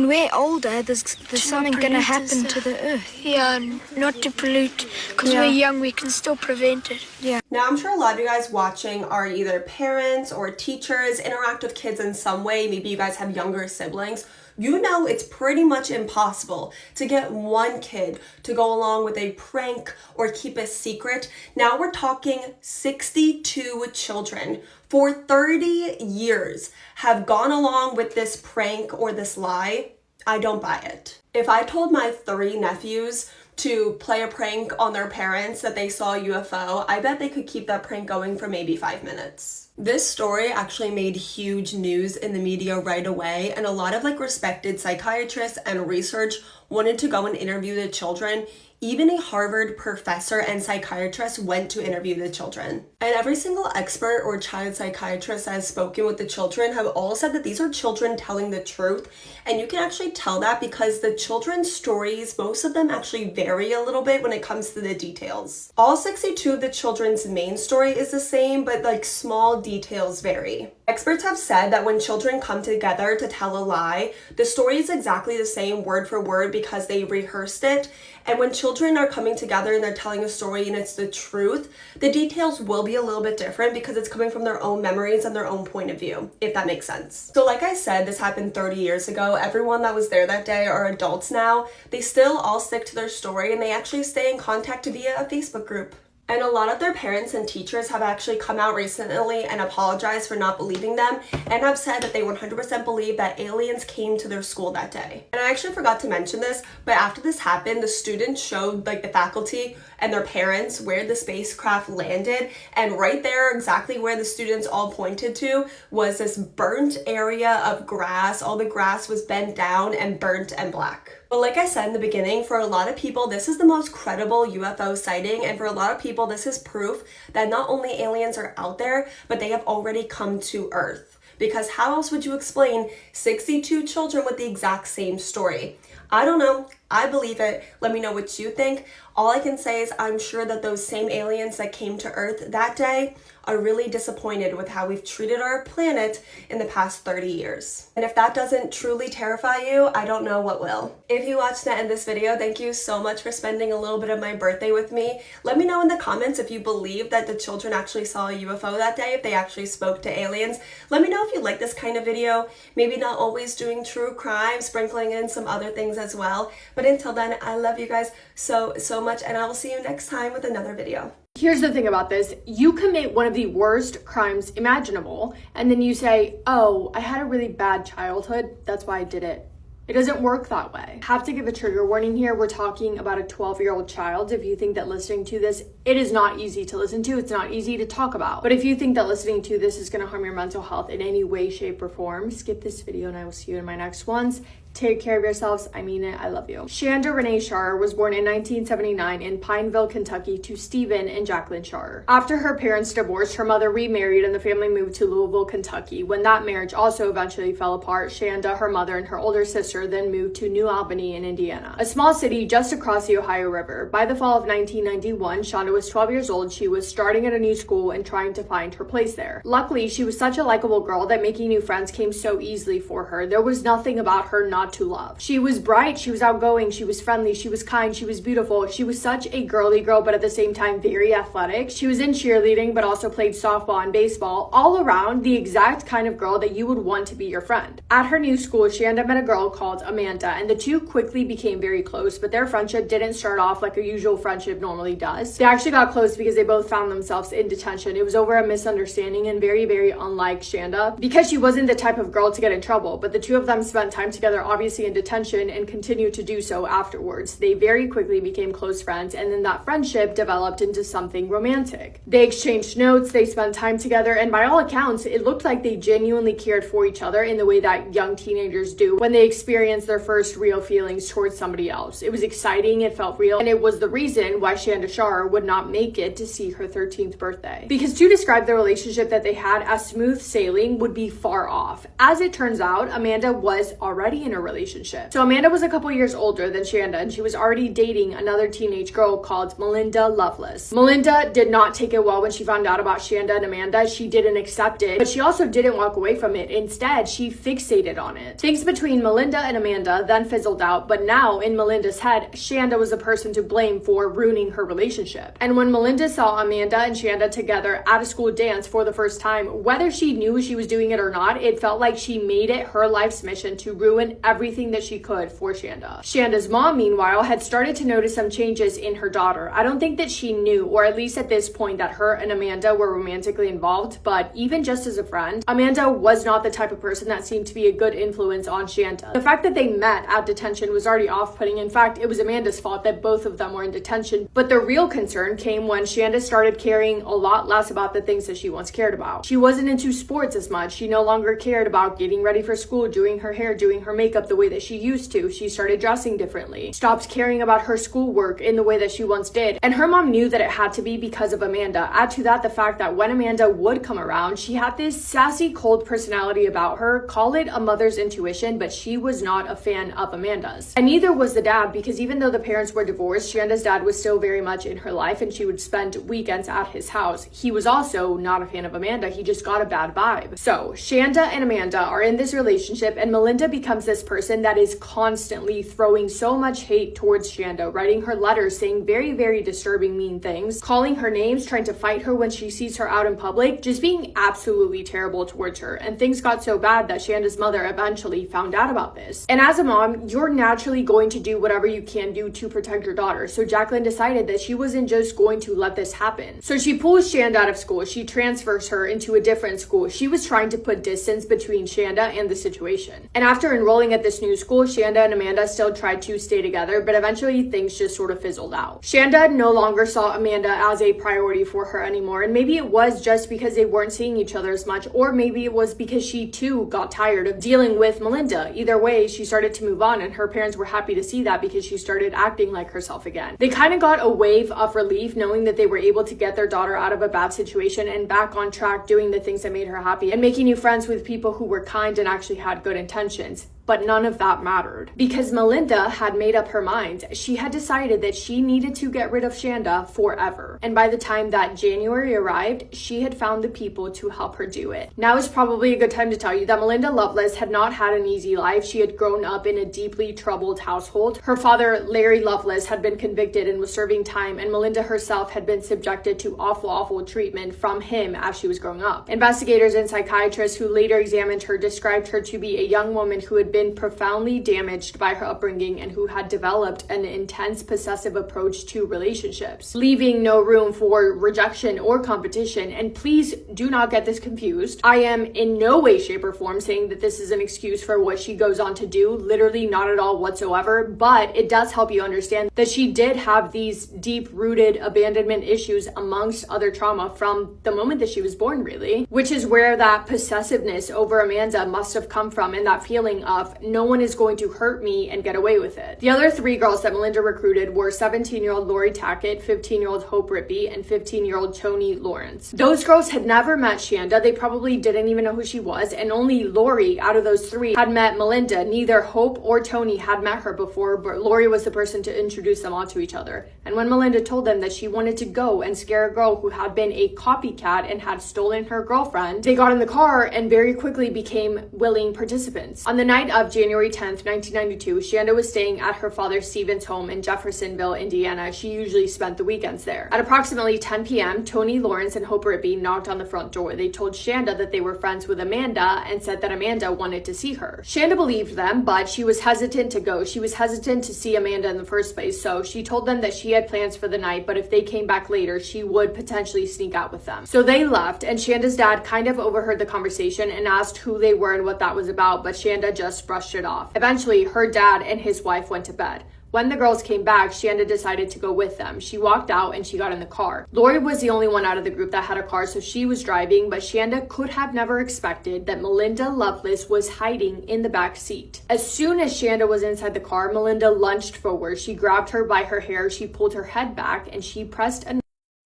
we're older, there's something going to happen to the earth. Yeah, not to pollute. Because we're young, we can still prevent it. Yeah. Now, I'm sure a lot of you guys watching are either parents or teachers, interact with kids in some way. Maybe you guys have younger siblings. You know it's pretty much impossible to get one kid to go along with a prank or keep a secret. Now we're talking 62 children for 30 years have gone along with this prank or this lie. I don't buy it. If I told my 3 nephews to play a prank on their parents that they saw a UFO, I bet they could keep that prank going for maybe 5 minutes. This story actually made huge news in the media right away, and a lot of respected psychiatrists and research wanted to go and interview the children. Even a Harvard professor and psychiatrist went to interview the children. And every single expert or child psychiatrist that has spoken with the children have all said that these are children telling the truth. And you can actually tell that because the children's stories, most of them actually vary a little bit when it comes to the details. All 62 of the children's main story is the same, but small details vary. Experts have said that when children come together to tell a lie, the story is exactly the same word for word because they rehearsed it. And when children are coming together and they're telling a story and it's the truth, the details will be a little bit different because it's coming from their own memories and their own point of view, if that makes sense. So like I said, this happened 30 years ago. Everyone that was there that day are adults now. They still all stick to their story and they actually stay in contact via a Facebook group. And a lot of their parents and teachers have actually come out recently and apologized for not believing them and have said that they 100% believe that aliens came to their school that day. And I actually forgot to mention this, but after this happened, the students showed the faculty and their parents where the spacecraft landed, and right there, exactly where the students all pointed to, was this burnt area of grass. All the grass was bent down and burnt and black. But like I said in the beginning, for a lot of people, this is the most credible UFO sighting, and for a lot of people, this is proof that not only aliens are out there, but they have already come to Earth. Because how else would you explain 62 children with the exact same story? I don't know. I believe it. Let me know what you think. All I can say is I'm sure that those same aliens that came to Earth that day are really disappointed with how we've treated our planet in the past 30 years. And if that doesn't truly terrify you, I don't know what will. If you watched the end of this video, thank you so much for spending a little bit of my birthday with me. Let me know in the comments if you believe that the children actually saw a UFO that day, if they actually spoke to aliens. Let me know if you like this kind of video. Maybe not always doing true crime, sprinkling in some other things as well. But until then, I love you guys so much, and I will see you next time with another video. Here's the thing about this. You commit one of the worst crimes imaginable, and then you say, oh, I had a really bad childhood, that's why I did it. It doesn't work that way. Have to give a trigger warning here. We're talking about a 12-year-old child. If you think that listening to this, it is not easy to listen to. It's not easy to talk about. But if you think that listening to this is going to harm your mental health in any way, shape, or form, skip this video and I will see you in my next ones. Take care of yourselves. I mean it. I love you. Shanda Renee Sharer was born in 1979 in Pineville, Kentucky to Stephen and Jacqueline Sharer. After her parents divorced, her mother remarried and the family moved to Louisville, Kentucky. When that marriage also eventually fell apart, Shanda, her mother, and her older sister then moved to New Albany in Indiana, a small city just across the Ohio River. By the fall of 1991, Shanda was 12 years old. She was starting at a new school and trying to find her place there. Luckily, she was such a likable girl that making new friends came so easily for her. There was nothing about her not to love. She was bright, she was outgoing, she was friendly, she was kind, she was beautiful. She was such a girly girl, but at the same time very athletic. She was in cheerleading, but also played softball and baseball. All around, the exact kind of girl that you would want to be your friend. At her new school, Shanda met a girl called Amanda, and the two quickly became very close, but their friendship didn't start off like a usual friendship normally does. They actually got close because they both found themselves in detention. It was over a misunderstanding and very unlike Shanda, because she wasn't the type of girl to get in trouble, but the two of them spent time together obviously in detention and continued to do so afterwards. They very quickly became close friends, and then that friendship developed into something romantic. They exchanged notes, they spent time together, and by all accounts, it looked like they genuinely cared for each other in the way that young teenagers do when they experience their first real feelings towards somebody else. It was exciting, it felt real, and it was the reason why Shanda Sharer would not make it to see her 13th birthday. Because to describe the relationship that they had as smooth sailing would be far off. As it turns out, Amanda was already in a relationship. So Amanda was a couple years older than Shanda, and she was already dating another teenage girl called Melinda Lovelace. Melinda did not take it well when she found out about Shanda and Amanda. She didn't accept it, but she also didn't walk away from it. Instead, she fixated on it. Things between Melinda and Amanda then fizzled out, but now in Melinda's head, Shanda was the person to blame for ruining her relationship. And when Melinda saw Amanda and Shanda together at a school dance for the first time, whether she knew she was doing it or not, it felt like she made it her life's mission to ruin everything everything that she could for Shanda. Shanda's mom, meanwhile, had started to notice some changes in her daughter. I don't think that she knew, or at least at this point, that her and Amanda were romantically involved, but even just as a friend, Amanda was not the type of person that seemed to be a good influence on Shanda. The fact that they met at detention was already off-putting. In fact, it was Amanda's fault that both of them were in detention, but the real concern came when Shanda started caring a lot less about the things that she once cared about. She wasn't into sports as much. She no longer cared about getting ready for school, doing her hair, doing her makeup the way that she used to. She started dressing differently, stopped caring about her schoolwork in the way that she once did, and her mom knew that it had to be because of Amanda. Add to that the fact that when Amanda would come around, she had this sassy, cold personality about her. Call it a mother's intuition, but she was not a fan of Amanda's. And neither was the dad, because even though the parents were divorced, Shanda's dad was still very much in her life and she would spend weekends at his house. He was also not a fan of Amanda. He just got a bad vibe. So Shanda and Amanda are in this relationship, and Melinda becomes this person that is constantly throwing so much hate towards Shanda, writing her letters saying very, very disturbing, mean things, calling her names, trying to fight her when she sees her out in public, just being absolutely terrible towards her. And things got so bad that Shanda's mother eventually found out about this. And as a mom, you're naturally going to do whatever you can do to protect your daughter. So Jacqueline decided that she wasn't just going to let this happen. So she pulls Shanda out of school. She transfers her into a different school. She was trying to put distance between Shanda and the situation. And after enrolling at this new school, Shanda and Amanda still tried to stay together, but eventually things just sort of fizzled out. Shanda no longer saw Amanda as a priority for her anymore, and maybe it was just because they weren't seeing each other as much, or maybe it was because she too got tired of dealing with Melinda. Either way, she started to move on, and her parents were happy to see that because she started acting like herself again. They kind of got a wave of relief knowing that they were able to get their daughter out of a bad situation and back on track doing the things that made her happy and making new friends with people who were kind and actually had good intentions. But none of that mattered because Melinda had made up her mind. She had decided that she needed to get rid of Shanda forever. And by the time that January arrived, she had found the people to help her do it. Now is probably a good time to tell you that Melinda Lovelace had not had an easy life. She had grown up in a deeply troubled household. Her father, Larry Lovelace, had been convicted and was serving time, and Melinda herself had been subjected to awful treatment from him as she was growing up. Investigators and psychiatrists who later examined her described her to be a young woman who had been profoundly damaged by her upbringing and who had developed an intense possessive approach to relationships, leaving no room for rejection or competition. And please do not get this confused. I am in no way, shape, or form saying that this is an excuse for what she goes on to do. Literally not at all whatsoever, but it does help you understand that she did have these deep-rooted abandonment issues amongst other trauma from the moment that she was born, really, which is where that possessiveness over Amanda must have come from, and that feeling of no one is going to hurt me and get away with it. The other three girls that Melinda recruited were 17-year-old Lori Tackett, 15-year-old Hope Rippey, and 15-year-old Toni Lawrence. Those girls had never met Shanda. They probably didn't even know who she was, and only Lori out of those three had met Melinda. Neither Hope or Toni had met her before, but Lori was the person to introduce them all to each other. And when Melinda told them that she wanted to go and scare a girl who had been a copycat and had stolen her girlfriend, they got in the car and very quickly became willing participants. On the night of January 10th, 1992, Shanda was staying at her father Stephen's home in Jeffersonville, Indiana. She usually spent the weekends there. At approximately 10 p.m., Toni Lawrence and Hope Rippey knocked on the front door. They told Shanda that they were friends with Amanda and said that Amanda wanted to see her. Shanda believed them, but she was hesitant to go. She was hesitant to see Amanda in the first place, so she told them that she had plans for the night, but if they came back later, she would potentially sneak out with them. So they left, and Shanda's dad kind of overheard the conversation and asked who they were and what that was about, but Shanda just brushed it off. Eventually, her dad and his wife went to bed. When the girls came back, Shanda decided to go with them. She walked out and she got in the car. Lori was the only one out of the group that had a car, so she was driving, but Shanda could have never expected that Melinda Lovelace was hiding in the back seat. As soon as Shanda was inside the car, Melinda lunged forward. She grabbed her by her hair, she pulled her head back, and she pressed a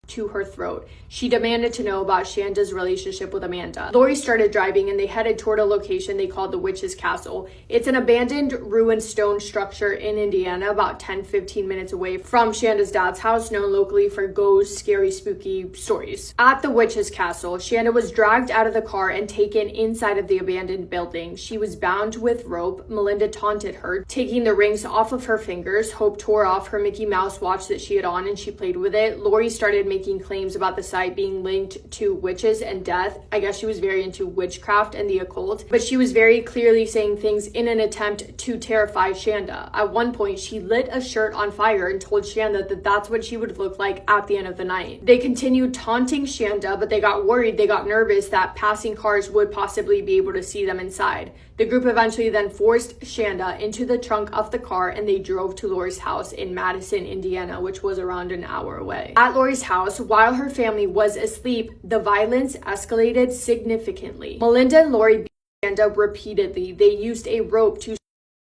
to her throat. She demanded to know about Shanda's relationship with Amanda. Lori started driving and they headed toward a location they called the Witch's Castle. It's an abandoned ruined stone structure in Indiana, about 10-15 minutes away from Shanda's dad's house, known locally for ghosts, scary, spooky stories. At the Witch's Castle, Shanda was dragged out of the car and taken inside of the abandoned building. She was bound with rope. Melinda taunted her, taking the rings off of her fingers. Hope tore off her Mickey Mouse watch that she had on and she played with it. Lori started making making claims about the site being linked to witches and death. I guess she was very into witchcraft and the occult, but she was very clearly saying things in an attempt to terrify Shanda. At one point, she lit a shirt on fire and told Shanda that that's what she would look like at the end of the night. They continued taunting Shanda, but they got worried, they got nervous that passing cars would possibly be able to see them inside. The group eventually then forced Shanda into the trunk of the car and they drove to Lori's house in Madison, Indiana, which was around an hour away. At Lori's house, while her family was asleep, the violence escalated significantly. Melinda and Lori beat Shanda repeatedly. They used a rope to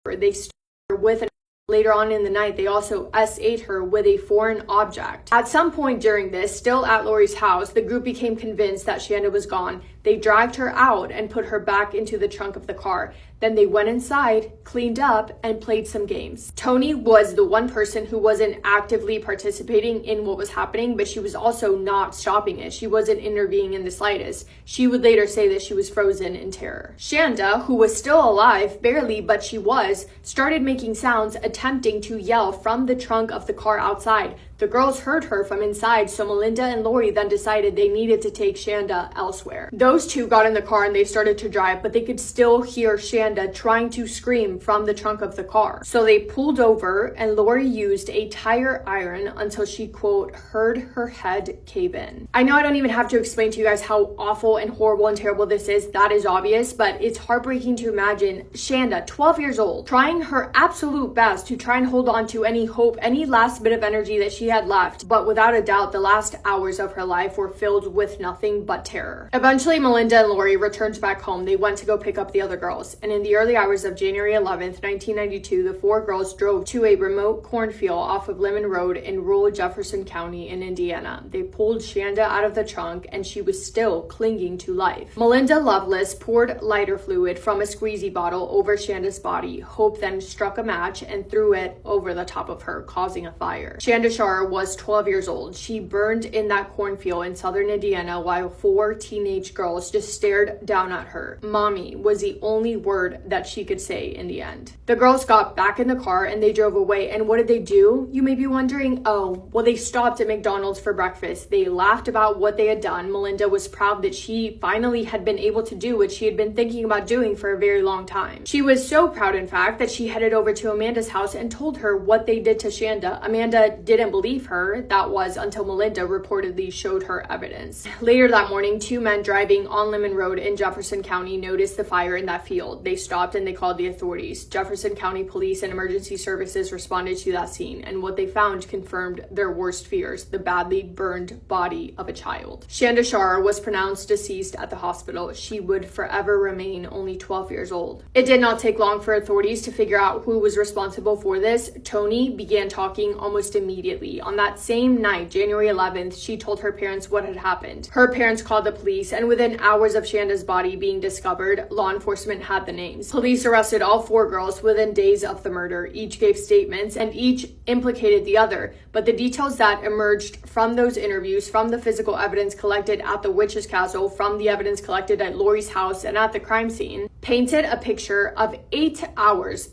her. They stood her with an Later on in the night, they also S8'd her with a foreign object. At some point during this, still at Lori's house, the group became convinced that Shanda was gone. They dragged her out and put her back into the trunk of the car. Then they went inside, cleaned up, and played some games. Tony was the one person who wasn't actively participating in what was happening, but she was also not stopping it. She wasn't intervening in the slightest. She would later say that she was frozen in terror. Shanda, who was still alive, barely, but she was, started making sounds, attempting to yell from the trunk of the car outside. The girls heard her from inside, so Melinda and Lori then decided they needed to take Shanda elsewhere. Those two got in the car and they started to drive, but they could still hear Shanda trying to scream from the trunk of the car. So they pulled over and Lori used a tire iron until she, quote, heard her head cave in. I know I don't even have to explain to you guys how awful and horrible and terrible this is. That is obvious, but it's heartbreaking to imagine Shanda, 12 years old, trying her absolute best to try and hold on to any hope, any last bit of energy that she had left, but without a doubt, the last hours of her life were filled with nothing but terror. Eventually, Melinda and Lori returned back home. They went to go pick up the other girls, and in the early hours of January 11th, 1992, the four girls drove to a remote cornfield off of Lemon Road in rural Jefferson County in Indiana. They pulled Shanda out of the trunk, and she was still clinging to life. Melinda Lovelace poured lighter fluid from a squeezy bottle over Shanda's body. Hope then struck a match and threw it over the top of her, causing a fire. Shanda Shar was 12 years old. She burned in that cornfield in southern Indiana while four teenage girls just stared down at her. Mommy was the only word that she could say in the end. The girls got back in the car and they drove away. And what did they do? You may be wondering, oh, well, they stopped at McDonald's for breakfast. They laughed about what they had done. Melinda was proud that she finally had been able to do what she had been thinking about doing for a very long time. She was so proud, in fact, that she headed over to Amanda's house and told her what they did to Shanda. Amanda didn't believe her. That was until Melinda reportedly showed her evidence. Later that morning, two men driving on Lemon Road in Jefferson County noticed the fire in that field. They stopped and they called the authorities. Jefferson County Police and Emergency Services responded to that scene, and what they found confirmed their worst fears: the badly burned body of a child. Shanda Shar was pronounced deceased at the hospital. She would forever remain only 12 years old. It did not take long for authorities to figure out who was responsible for this. Tony began talking almost immediately. On that same night, January 11th, she told her parents what had happened. Her parents called the police, and within hours of Shanda's body being discovered, law enforcement had the names. Police arrested all four girls within days of the murder. Each gave statements, and each implicated the other. But the details that emerged from those interviews, from the physical evidence collected at the witch's castle, from the evidence collected at Lori's house and at the crime scene, painted a picture of 8 hours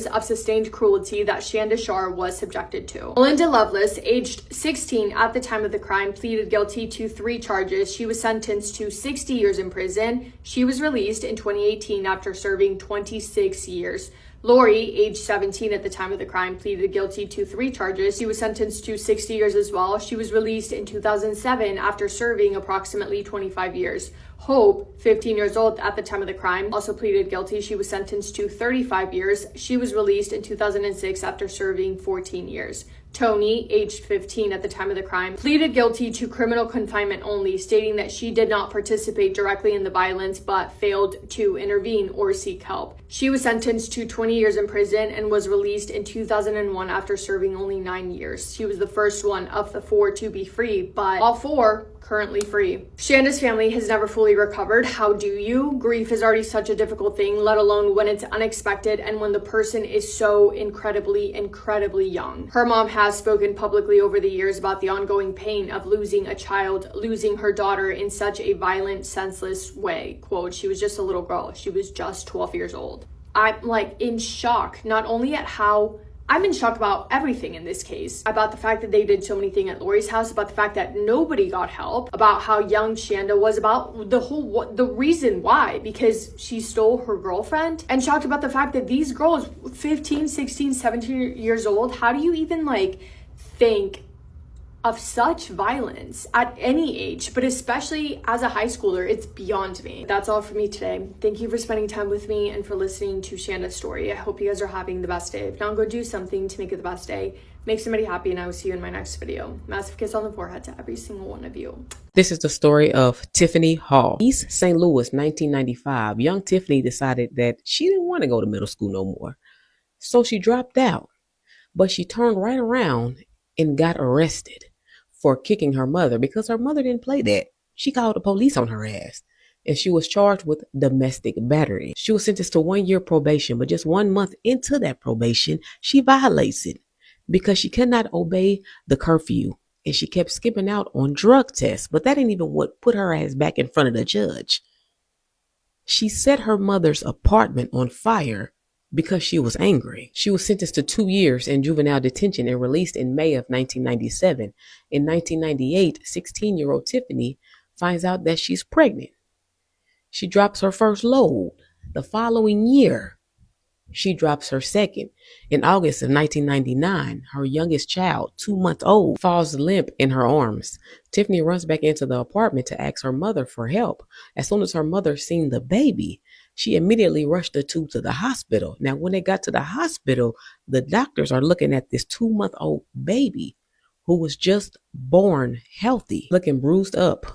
of sustained cruelty that Shanda Shar was subjected to. Melinda Lovelace, aged 16 at the time of the crime, pleaded guilty to 3 charges. She was sentenced to 60 years in prison. She was released in 2018 after serving 26 years. Lori, age 17 at the time of the crime, pleaded guilty to 3 charges. She was sentenced to 60 years as well. She was released in 2007 after serving approximately 25 years. Hope, 15 years old at the time of the crime, also pleaded guilty. She was sentenced to 35 years. She was released in 2006 after serving 14 years. Tony, aged 15 at the time of the crime, pleaded guilty to criminal confinement only, stating that she did not participate directly in the violence but failed to intervene or seek help. She was sentenced to 20 years in prison and was released in 2001 after serving only 9 years. She was the first one of the 4 to be free, but all 4 currently free. Shanda's family has never fully recovered. How do you? Grief is already such a difficult thing, let alone when it's unexpected and when the person is so incredibly young. Her mom has spoken publicly over the years about the ongoing pain of losing a child, losing her daughter in such a violent, senseless way. Quote, "She was just a little girl. She was just 12 years old." I'm like in shock, not only at how I'm in shock about everything in this case. About the fact that they did so many things at Lori's house, about the fact that nobody got help, about how young Shanda was, about the reason why, because she stole her girlfriend, and shocked about the fact that these girls, 15, 16, 17 years old, how do you even like think of such violence at any age, but especially as a high schooler? It's beyond me. That's all for me today. Thank you for spending time with me and for listening to Shanda's story. I hope you guys are having the best day. If not, go do something to make it the best day. Make somebody happy, and I will see you in my next video. Massive kiss on the forehead to every single one of you. This is the story of Tiffany Hall. East St. Louis, 1995. Young Tiffany decided that she didn't want to go to middle school no more. So she dropped out. But she turned right around and got arrested for kicking her mother because her mother didn't play that. She called the police on her ass, and she was charged with domestic battery. She was sentenced to 1 year probation, but just 1 month into that probation, she violates it because she cannot obey the curfew, and she kept skipping out on drug tests. But that ain't even what put her ass back in front of the judge. She set her mother's apartment on fire because she was angry. She was sentenced to 2 years in juvenile detention and released in May of 1997. In 1998, 16-year-old Tiffany finds out that she's pregnant. She drops her first load. The following year, she drops her second. In August of 1999, her youngest child, 2 months old, falls limp in her arms. Tiffany runs back into the apartment to ask her mother for help. As soon as her mother seen the baby, she immediately rushed the two to the hospital. Now, when they got to the hospital, the doctors are looking at this 2-month-old baby who was just born healthy, looking bruised up,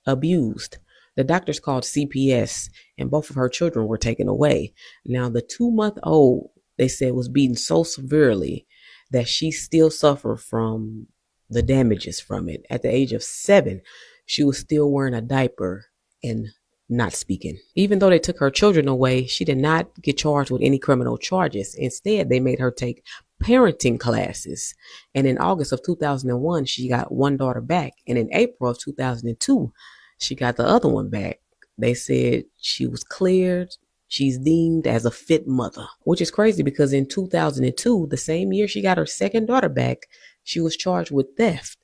abused. The doctors called CPS, and both of her children were taken away. Now, the 2-month-old, they said, was beaten so severely that she still suffered from the damages from it. At the age of 7, she was still wearing a diaper and not speaking. Even though they took her children away, she did not get charged with any criminal charges. Instead, they made her take parenting classes. And in August of 2001, she got one daughter back. And in April of 2002, she got the other one back. They said she was cleared. She's deemed as a fit mother, which is crazy because in 2002, the same year she got her second daughter back, she was charged with theft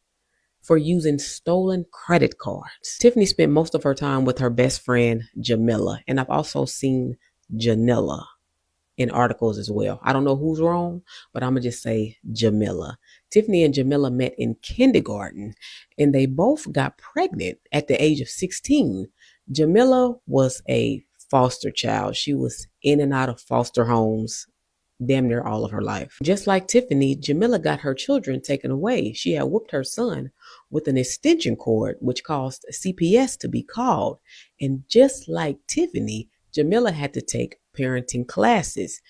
for using stolen credit cards. Tiffany spent most of her time with her best friend, Jamila, and I've also seen Janilla in articles as well. I don't know who's wrong, but I'm gonna just say Jamila. Tiffany and Jamila met in kindergarten, and they both got pregnant at the age of 16. Jamila was a foster child. She was in and out of foster homes damn near all of her life. Just like Tiffany, Jamila got her children taken away. She had whooped her son with an extension cord, which caused CPS to be called. And just like Tiffany, Jamila had to take parenting classes,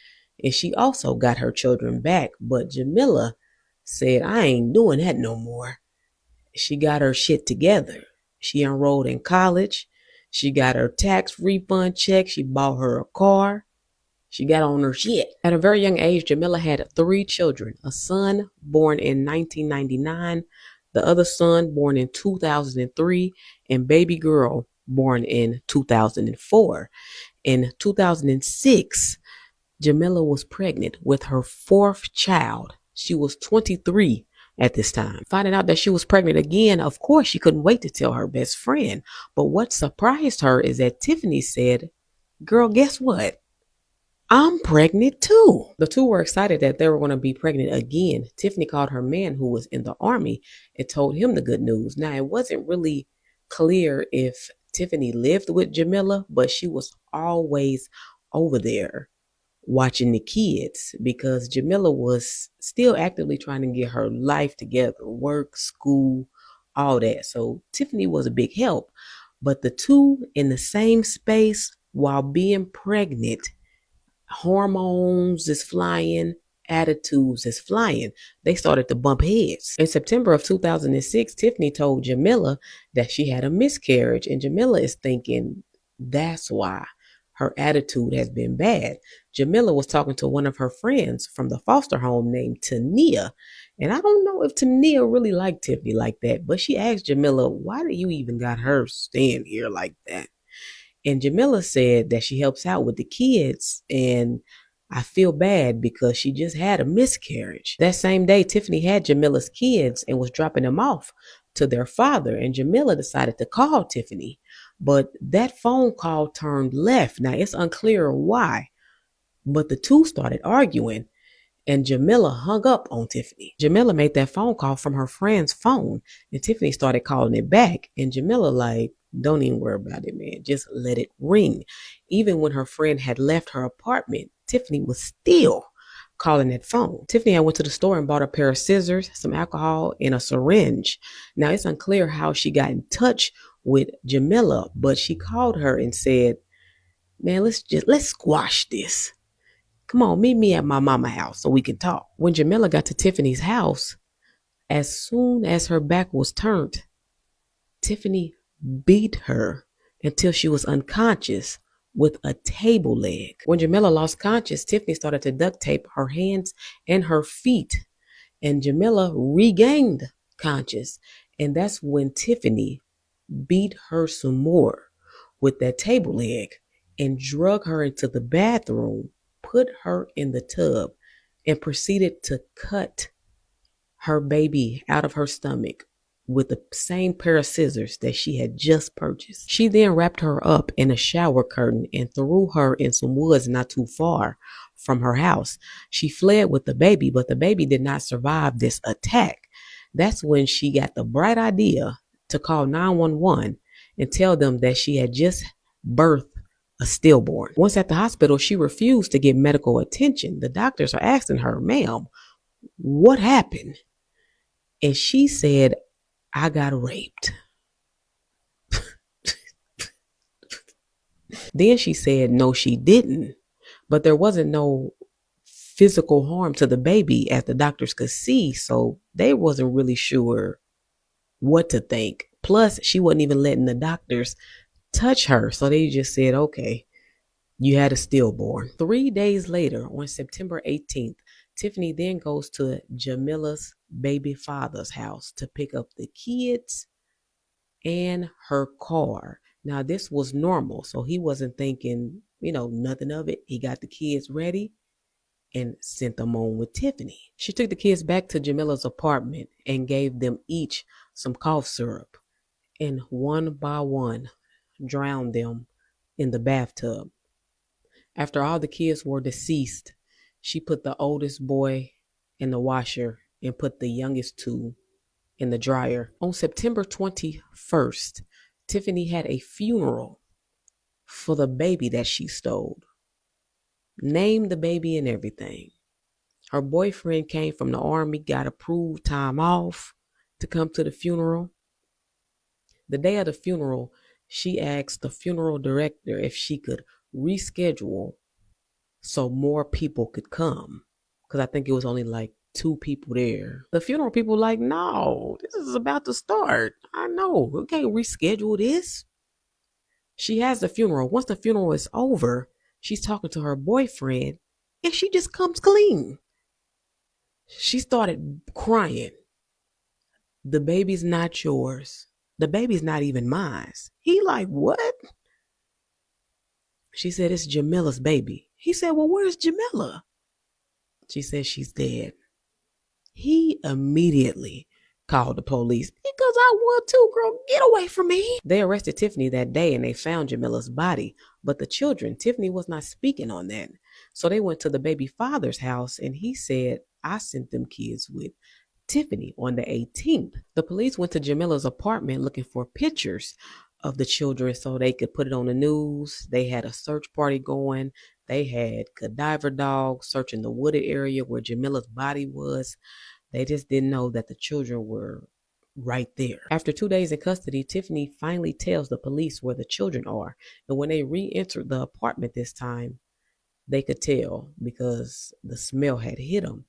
and she also got her children back. But Jamila said, I ain't doing that no more. She got her shit together. She enrolled in college. She got her tax refund check. She bought her a car. She got on her shit. At a very young age, Jamila had 3 children, a son born in 1999, the other son born in 2003, and baby girl born in 2004. In 2006, Jamila was pregnant with her 4th child. She was 23 at this time. Finding out that she was pregnant again, of course, she couldn't wait to tell her best friend. But what surprised her is that Tiffany said, girl, guess what? I'm pregnant too. The two were excited that they were going to be pregnant again. Tiffany called her man who was in the army and told him the good news. Now, it wasn't really clear if Tiffany lived with Jamila, but she was always over there watching the kids because Jamila was still actively trying to get her life together, work, school, all that. So Tiffany was a big help. But the two in the same space while being pregnant, hormones is flying, attitudes is flying. They started to bump heads. In September of 2006, Tiffany told Jamila that she had a miscarriage, and Jamila is thinking that's why her attitude has been bad. Jamila was talking to one of her friends from the foster home named Tania, and I don't know if Tania really liked Tiffany like that, but she asked Jamila, why do you even got her staying here like that? And Jamila said that she helps out with the kids and I feel bad because she just had a miscarriage. That same day, Tiffany had Jamila's kids and was dropping them off to their father, and Jamila decided to call Tiffany, but that phone call turned left. Now, it's unclear why, but the two started arguing, and Jamila hung up on Tiffany. Jamila made that phone call from her friend's phone, and Tiffany started calling it back, and Jamila like, don't even worry about it, man. Just let it ring. Even when her friend had left her apartment, Tiffany was still calling that phone. Tiffany, I went to the store and bought a pair of scissors, some alcohol, and a syringe. Now, it's unclear how she got in touch with Jamila, but she called her and said, man, let's squash this. Come on, meet me at my mama's house so we can talk. When Jamila got to Tiffany's house, as soon as her back was turned, Tiffany beat her until she was unconscious with a table leg. When Jamila lost conscious, Tiffany started to duct tape her hands and her feet, and Jamila regained conscious. And that's when Tiffany beat her some more with that table leg and drug her into the bathroom, put her in the tub, and proceeded to cut her baby out of her stomach with the same pair of scissors that she had just purchased. She then wrapped her up in a shower curtain and threw her in some woods not too far from her house. She fled with the baby, but the baby did not survive this attack. That's when she got the bright idea to call 911 and tell them that she had just birthed a stillborn. Once at the hospital, she refused to get medical attention. The doctors are asking her, ma'am, what happened? And she said, I got raped. Then she said, no, she didn't. But there wasn't no physical harm to the baby, as the doctors could see. So they wasn't really sure what to think. Plus, she wasn't even letting the doctors touch her. So they just said, okay, you had a stillborn. 3 days later, on September 18th, Tiffany then goes to Jamila's baby father's house to pick up the kids and her car. Now, this was normal, so he wasn't thinking, nothing of it. He got the kids ready and sent them on with Tiffany. She took the kids back to Jamila's apartment and gave them each some cough syrup, and one by one drowned them in the bathtub. After all the kids were deceased, she put the oldest boy in the washer and put the youngest two in the dryer. On September 21st, Tiffany had a funeral for the baby that she stole. Named the baby and everything. Her boyfriend came from the army, got approved time off to come to the funeral. The day of the funeral, she asked the funeral director if she could reschedule so more people could come, because I think it was only like 2 people there. The funeral people like, no, this is about to start. I know, we can't reschedule this. She has the funeral. Once the funeral is over, she's talking to her boyfriend and she just comes clean. She started crying. The baby's not yours. The baby's not even mine. He like, what? She said, it's Jamila's baby. He said, well, where's Jamila? She said, she's dead. He immediately called the police. Because I would too, girl. Get away from me. They arrested Tiffany that day and they found Jamila's body. But the children, Tiffany was not speaking on that. So they went to the baby father's house and he said, I sent them kids with Tiffany on the 18th. The police went to Jamila's apartment looking for pictures of the children so they could put it on the news. They had a search party going. They had cadaver dogs searching the wooded area where Jamila's body was. They just didn't know that the children were right there. After 2 days in custody, Tiffany finally tells the police where the children are. And when they re-entered the apartment this time, they could tell because the smell had hit them.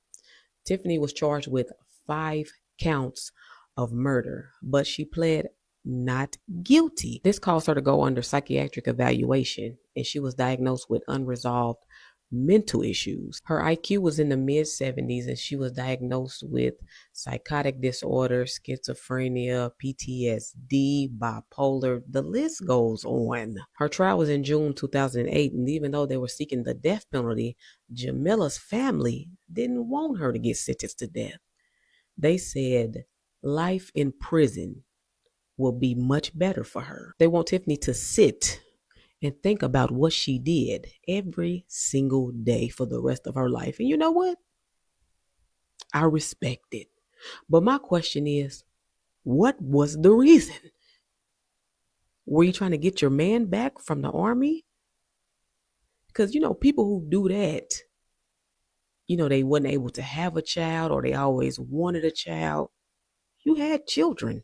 Tiffany was charged with 5 counts of murder, but she pled not guilty. This caused her to go under psychiatric evaluation, and she was diagnosed with unresolved mental issues. Her IQ was in the mid-70s, and she was diagnosed with psychotic disorder, schizophrenia, PTSD, bipolar, the list goes on. Her trial was in June 2008, and even though they were seeking the death penalty, Jamila's family didn't want her to get sentenced to death. They said life in prison will be much better for her. They want Tiffany to sit and think about what she did every single day for the rest of her life. And you know what? I respect it. But my question is, what was the reason? Were you trying to get your man back from the army? Because, people who do that, they wasn't able to have a child, or they always wanted a child. You had children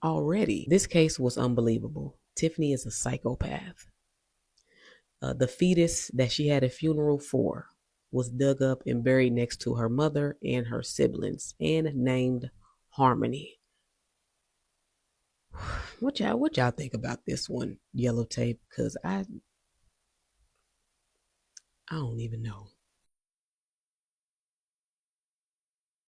already. This case was unbelievable. Tiffany is a psychopath. The fetus that she had a funeral for was dug up and buried next to her mother and her siblings and named Harmony. What y'all think about this one, Yellow Tape? Because I don't even know.